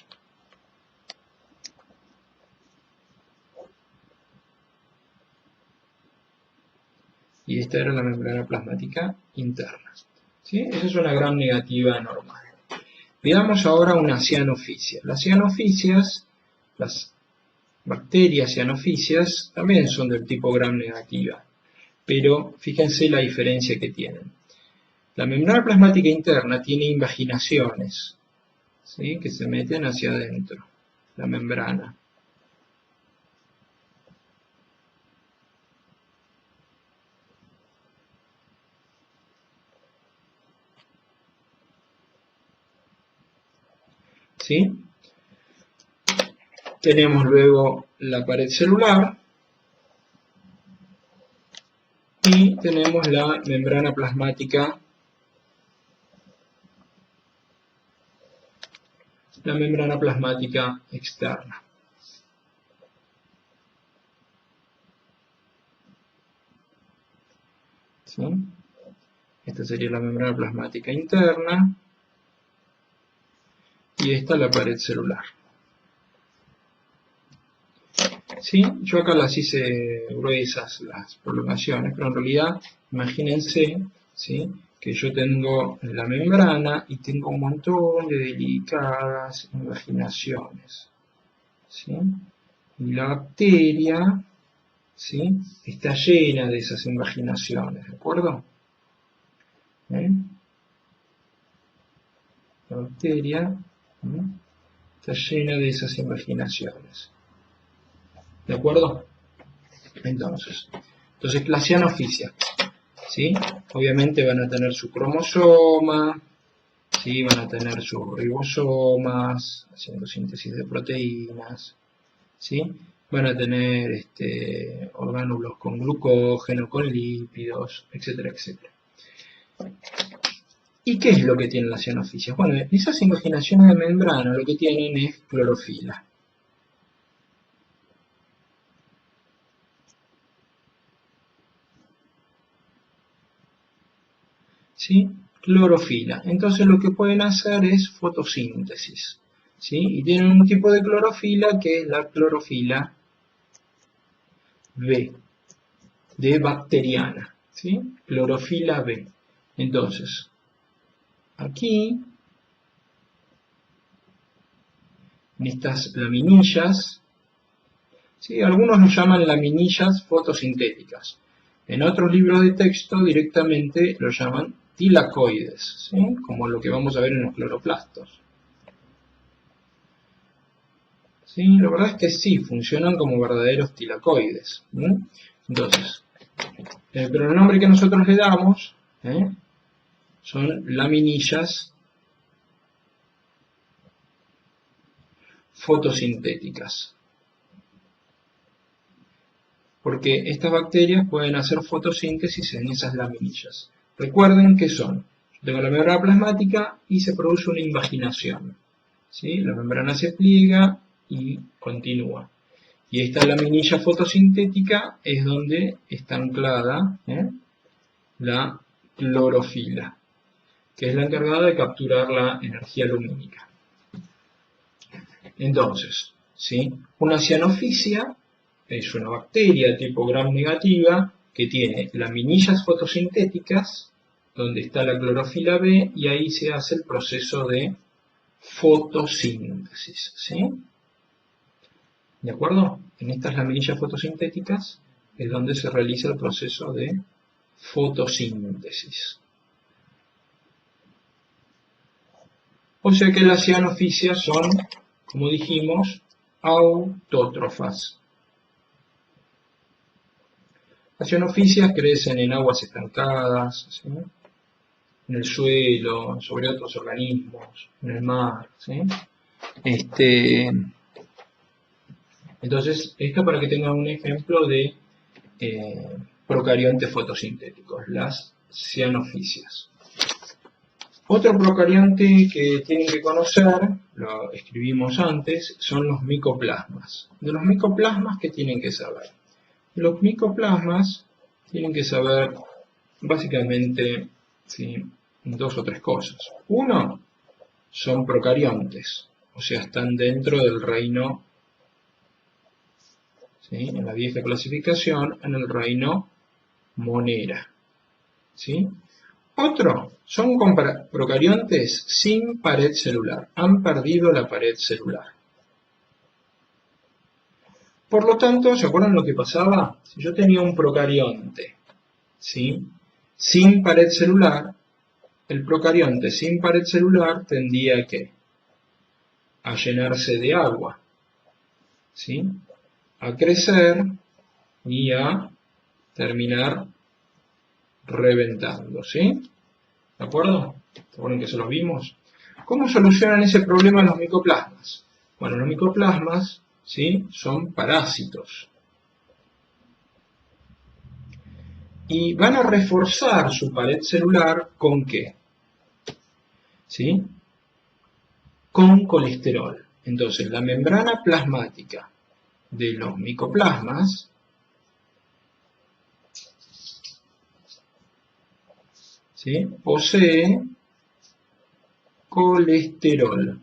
Y esta era la membrana plasmática interna. ¿Sí? Esa es una gram negativa normal. Veamos ahora una cianoficia. Las cianofisias, las bacterias cianofisias, también son del tipo gram negativa, pero fíjense la diferencia que tienen. La membrana plasmática interna tiene invaginaciones, ¿sí? Que se meten hacia adentro, la membrana. ¿sí? Tenemos luego la pared celular y tenemos la membrana plasmática externa. ¿Sí? Esta sería la membrana plasmática interna y esta la pared celular. ¿Sí? Yo acá las hice gruesas, las prolongaciones, pero en realidad, imagínense, ¿sí?, que yo tengo la membrana y tengo un montón de delicadas invaginaciones, ¿sí? Y la bacteria, ¿sí?, está llena de esas invaginaciones, ¿de acuerdo? La bacteria está llena de esas invaginaciones, ¿de acuerdo? Entonces la cianoficia, ¿sí? Obviamente van a tener su cromosoma, ¿sí? Van a tener sus ribosomas, haciendo síntesis de proteínas, ¿sí? Van a tener orgánulos con glucógeno, con lípidos, etcétera, etcétera. ¿Y qué es lo que tienen las cianofisias? Bueno, esas invaginaciones de membrana lo que tienen es clorofila. ¿Sí? Clorofila. Entonces lo que pueden hacer es fotosíntesis, ¿sí? Y tienen un tipo de clorofila que es la clorofila B, de bacteriana, ¿sí? Clorofila B. Entonces, aquí, en estas laminillas, ¿sí?, algunos lo llaman laminillas fotosintéticas. En otros libros de texto directamente lo llaman tilacoides, ¿sí?, como lo que vamos a ver en los cloroplastos. ¿Sí? La verdad es que sí, funcionan como verdaderos tilacoides. Entonces, pero el nombre que nosotros le damos son laminillas fotosintéticas. Porque estas bacterias pueden hacer fotosíntesis en esas laminillas. Recuerden que son, yo tengo la membrana plasmática y se produce una invaginación, ¿sí? La membrana se pliega y continúa. Y esta laminilla fotosintética es donde está anclada la clorofila, que es la encargada de capturar la energía lumínica. Entonces, ¿sí?, una cianoficia es una bacteria tipo gram negativa que tiene laminillas fotosintéticas, donde está la clorofila B, y ahí se hace el proceso de fotosíntesis, ¿sí? ¿De acuerdo? En estas laminillas fotosintéticas es donde se realiza el proceso de fotosíntesis. O sea que las cianofisias son, como dijimos, autótrofas. Las cianofisias crecen en aguas estancadas, ¿sí?, en el suelo, sobre otros organismos, en el mar, ¿sí? Entonces, esto para que tengan un ejemplo de procariontes fotosintéticos, las cianofisias. Otro procarionte que tienen que conocer, lo escribimos antes, son los micoplasmas. De los micoplasmas, ¿qué tienen que saber? Los micoplasmas tienen que saber básicamente, ¿sí?, dos o tres cosas. Uno, son procariontes, o sea, están dentro del reino, ¿sí?, en la vieja clasificación, en el reino Monera, ¿sí? Otro, son procariontes sin pared celular, han perdido la pared celular. Por lo tanto, ¿se acuerdan lo que pasaba? Si yo tenía un procarionte, ¿sí?, sin pared celular, el procarionte sin pared celular tendía a llenarse de agua, ¿sí?, a crecer y a terminar reventando, ¿sí? ¿De acuerdo? ¿Se acuerdan que eso lo vimos? ¿Cómo solucionan ese problema los micoplasmas? Bueno, los micoplasmas, ¿sí?, son parásitos. Y van a reforzar su pared celular ¿con qué? ¿Sí? Con colesterol. Entonces, la membrana plasmática de los micoplasmas, ¿sí?, posee colesterol.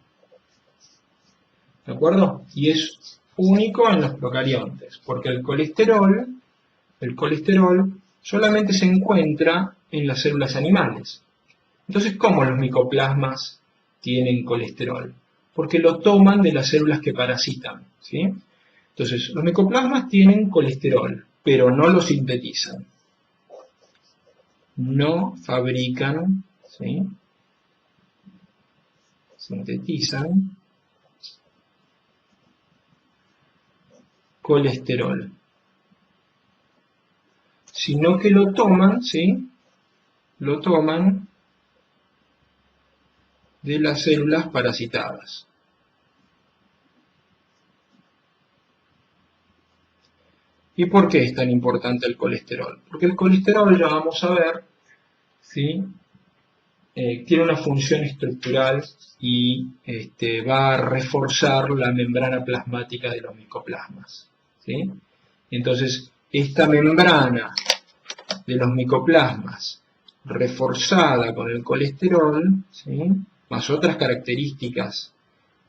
¿De acuerdo? Y es único en los procariontes, porque el colesterol solamente se encuentra en las células animales. Entonces, ¿cómo los micoplasmas tienen colesterol? Porque lo toman de las células que parasitan, ¿sí? Entonces, los micoplasmas tienen colesterol, pero no lo sintetizan. No fabrican, ¿sí?, sintetizan colesterol, sino que lo toman, ¿sí?, lo toman de las células parasitadas. ¿Y por qué es tan importante el colesterol? Porque el colesterol, ya vamos a ver, ¿sí?, tiene una función estructural y va a reforzar la membrana plasmática de los micoplasmas, ¿sí? Entonces, esta membrana de los micoplasmas reforzada con el colesterol, ¿sí?, más otras características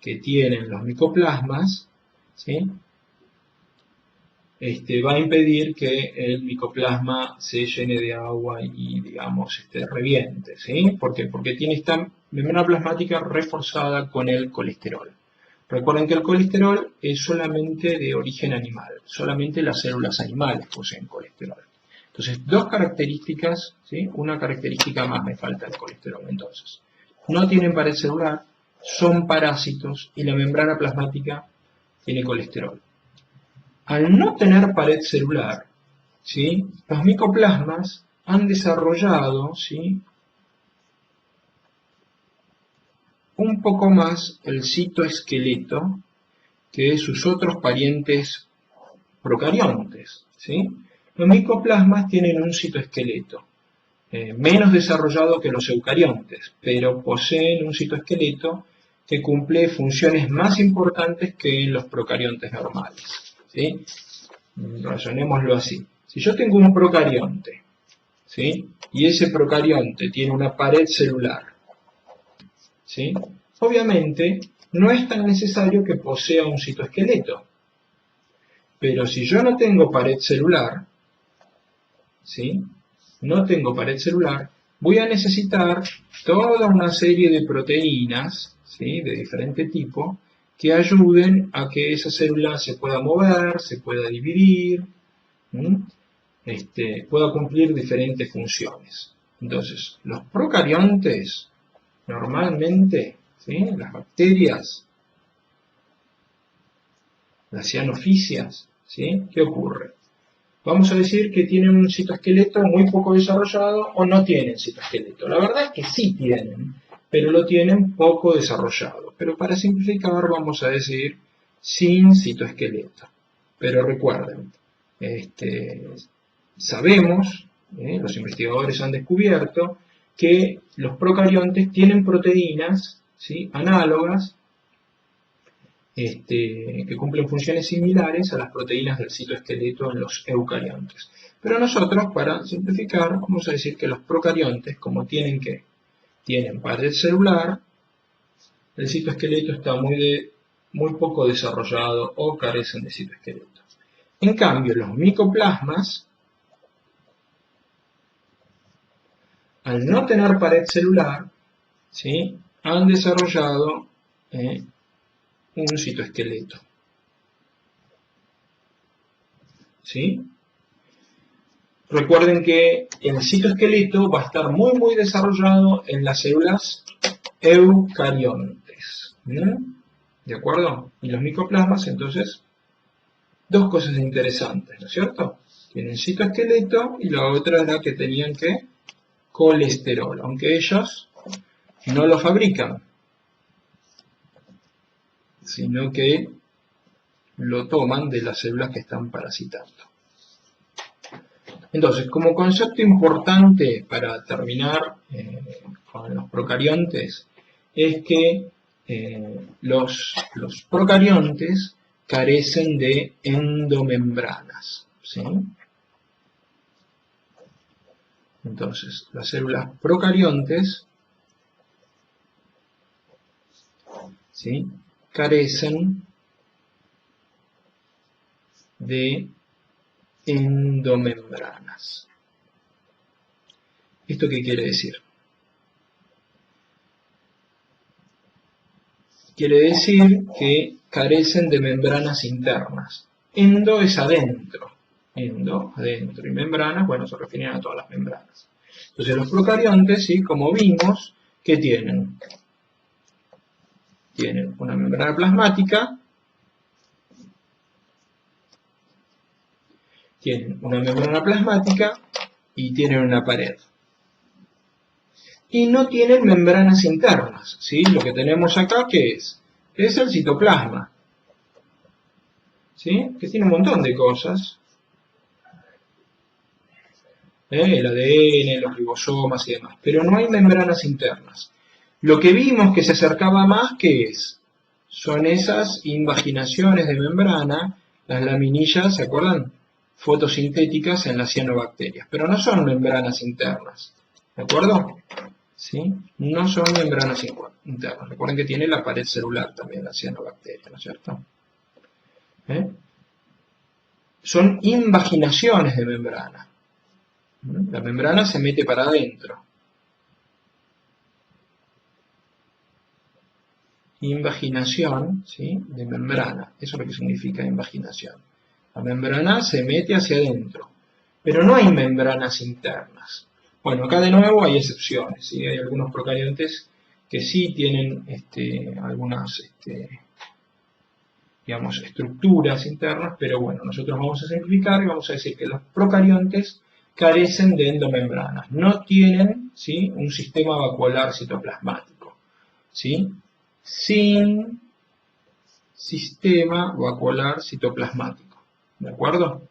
que tienen los micoplasmas, ¿sí?, va a impedir que el micoplasma se llene de agua y, digamos, reviente, ¿sí? ¿Por qué? Porque tiene esta membrana plasmática reforzada con el colesterol. Recuerden que el colesterol es solamente de origen animal, solamente las células animales poseen colesterol. Entonces, dos características, ¿sí? Una característica más me falta el colesterol, entonces. No tienen pared celular, son parásitos y la membrana plasmática tiene colesterol. Al no tener pared celular, ¿sí?, los micoplasmas han desarrollado, ¿sí?, un poco más el citoesqueleto que sus otros parientes procariontes, ¿sí? Los micoplasmas tienen un citoesqueleto menos desarrollado que los eucariontes, pero poseen un citoesqueleto que cumple funciones más importantes que en los procariontes normales, ¿sí? Razonémoslo así. Si yo tengo un procarionte, ¿sí?, y ese procarionte tiene una pared celular, ¿sí?, obviamente no es tan necesario que posea un citoesqueleto. Pero si yo no tengo pared celular, ¿sí?, no tengo pared celular, voy a necesitar toda una serie de proteínas, ¿sí?, de diferente tipo, que ayuden a que esa célula se pueda mover, se pueda dividir, pueda cumplir diferentes funciones. Entonces, los procariontes, normalmente, ¿sí?, las bacterias, las cianofisias, ¿sí?, ¿qué ocurre? Vamos a decir que tienen un citoesqueleto muy poco desarrollado o no tienen citoesqueleto. La verdad es que sí tienen, pero lo tienen poco desarrollado. Pero para simplificar vamos a decir sin citoesqueleto. Pero recuerden, sabemos, los investigadores han descubierto que los procariontes tienen proteínas, ¿sí?, análogas, que cumplen funciones similares a las proteínas del citoesqueleto en los eucariontes. Pero nosotros, para simplificar, vamos a decir que los procariontes, como tienen pared celular, el citoesqueleto está muy poco desarrollado o carecen de citoesqueleto. En cambio, los micoplasmas, al no tener pared celular, ¿sí?, han desarrollado un citoesqueleto, ¿sí? Recuerden que el citoesqueleto va a estar muy desarrollado en las células eucariontes, ¿de acuerdo? Y los micoplasmas, entonces, dos cosas interesantes, ¿no es cierto? Tienen citoesqueleto y la otra era que tenían colesterol, aunque ellos no lo fabrican, sino que lo toman de las células que están parasitando. Entonces, como concepto importante para terminar con los procariontes, es que los procariontes carecen de endomembranas, ¿sí? Entonces, las células procariontes, ¿sí?, carecen de endomembranas. ¿Esto qué quiere decir? Quiere decir que carecen de membranas internas. Endo es adentro. Endo, adentro. Y membranas, bueno, se refieren a todas las membranas. Entonces los procariontes, ¿sí?, como vimos, ¿qué tienen? Tienen una membrana plasmática, y tienen una pared. Y no tienen membranas internas, ¿sí? Lo que tenemos acá, ¿qué es? Es el citoplasma, ¿sí?, que tiene un montón de cosas. El ADN, los ribosomas y demás. Pero no hay membranas internas. Lo que vimos que se acercaba más, ¿qué es? Son esas invaginaciones de membrana, las laminillas, ¿se acuerdan?, fotosintéticas en las cianobacterias. Pero no son membranas internas. ¿De acuerdo? ¿Sí? No son membranas internas. Recuerden que tiene la pared celular también la cianobacteria, ¿no es cierto? Son invaginaciones de membrana. La membrana se mete para adentro. Invaginación, ¿sí?, de membrana. Eso es lo que significa invaginación. La membrana se mete hacia adentro. Pero no hay membranas internas. Bueno, acá de nuevo hay excepciones, ¿sí? Hay algunos procariontes que sí tienen algunas digamos, estructuras internas, pero bueno, nosotros vamos a simplificar y vamos a decir que los procariontes carecen de endomembranas, no tienen, ¿sí?, un sistema vacuolar citoplasmático, ¿sí?, sin sistema vacuolar citoplasmático, ¿de acuerdo?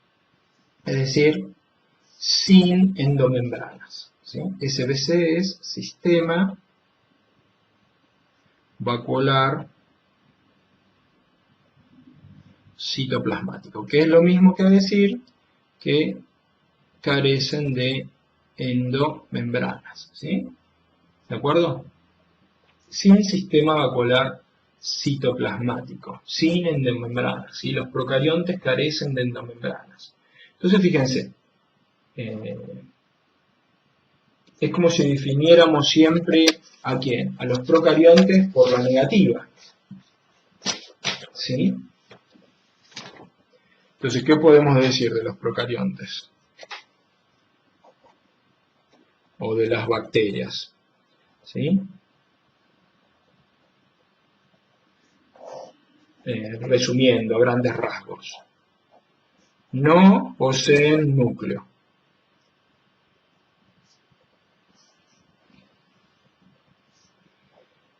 Es decir, sin endomembranas, ¿sí? SBC es sistema vacuolar citoplasmático, que es lo mismo que decir que carecen de endomembranas, ¿sí? ¿De acuerdo? Sin sistema vacuolar citoplasmático, sin endomembranas, ¿sí? Los procariontes carecen de endomembranas. Entonces, fíjense, es como si definiéramos siempre ¿a quién? A los procariontes por la negativa, ¿sí? Entonces, ¿qué podemos decir de los procariontes? O de las bacterias, ¿sí? Resumiendo a grandes rasgos, no poseen núcleo.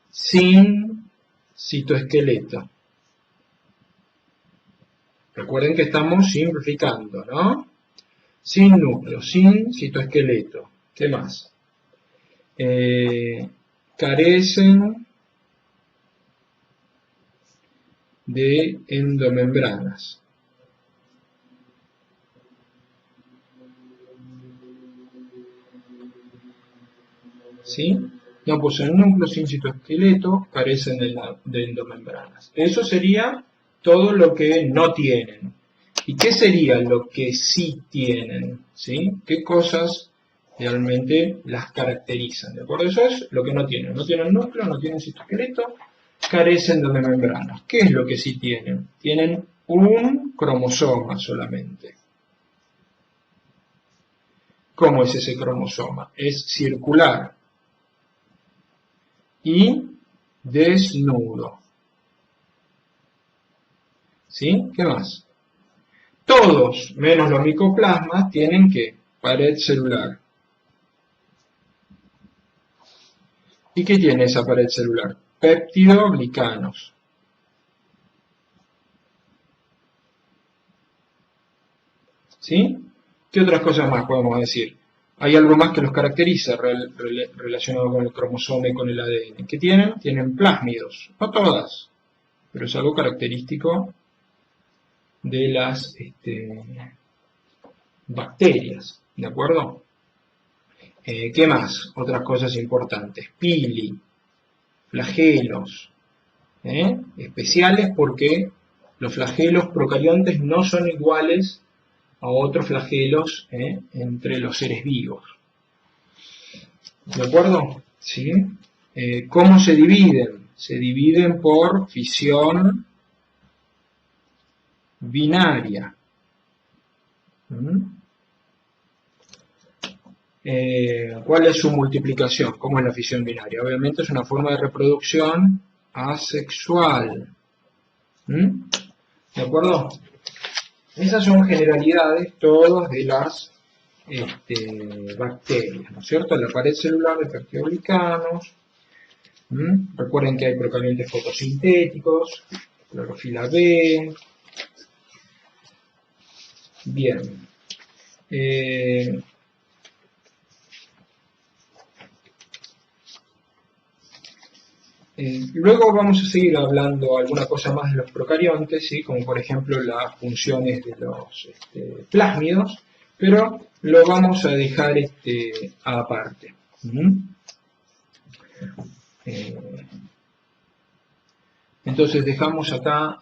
Sin citoesqueleto. Recuerden que estamos simplificando, ¿no? Sin núcleo, sin citoesqueleto. ¿Qué más? Carecen de endomembranas. ¿Sí? No poseen núcleo, sin citoesqueleto, carecen de endomembranas. Eso sería todo lo que no tienen. ¿Y qué sería lo que sí tienen? ¿Sí? ¿Qué cosas realmente las caracterizan? ¿De acuerdo? Eso es lo que no tienen. No tienen núcleo, no tienen citoesqueleto, carecen de membranas. ¿Qué es lo que sí tienen? Tienen un cromosoma solamente. ¿Cómo es ese cromosoma? Es circular y desnudo. ¿Sí? ¿Qué más? Todos, menos los micoplasmas, tienen ¿qué? Pared celular. ¿Y qué tiene esa pared celular? Péptidoglicanos. ¿sí? ¿Qué otras cosas más podemos decir? Hay algo más que los caracteriza relacionado con el cromosoma y con el ADN. ¿Qué tienen? Tienen plásmidos, no todas, pero es algo característico de las bacterias, ¿de acuerdo? ¿Qué más? Otras cosas importantes. Pili, flagelos, especiales porque los flagelos procariontes no son iguales a otros flagelos entre los seres vivos. ¿De acuerdo? ¿Sí? ¿Cómo se dividen? Se dividen por fisión binaria. ¿Cuál es su multiplicación? ¿Cómo es la fisión binaria? Obviamente es una forma de reproducción asexual. ¿De acuerdo? Esas son generalidades todas de las bacterias, ¿no es cierto? La pared celular de fertioglicanos. Recuerden que hay procariontes fotosintéticos, clorofila B. Bien. Luego vamos a seguir hablando alguna cosa más de los procariontes, ¿sí? Como por ejemplo las funciones de los plásmidos, pero lo vamos a dejar aparte. Entonces dejamos acá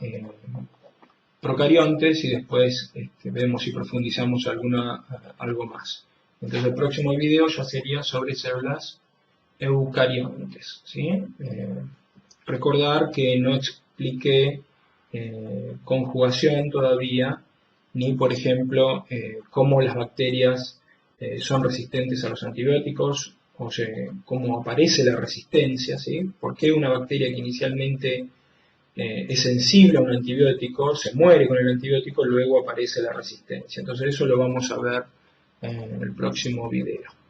procariontes y después vemos si profundizamos algo más. Entonces el próximo video ya sería sobre células eucariontes, ¿sí? Recordar que no expliqué conjugación todavía, ni por ejemplo cómo las bacterias son resistentes a los antibióticos, o sea, cómo aparece la resistencia, ¿sí? ¿Por qué una bacteria que inicialmente es sensible a un antibiótico se muere con el antibiótico, luego aparece la resistencia? Entonces eso lo vamos a ver en el próximo video.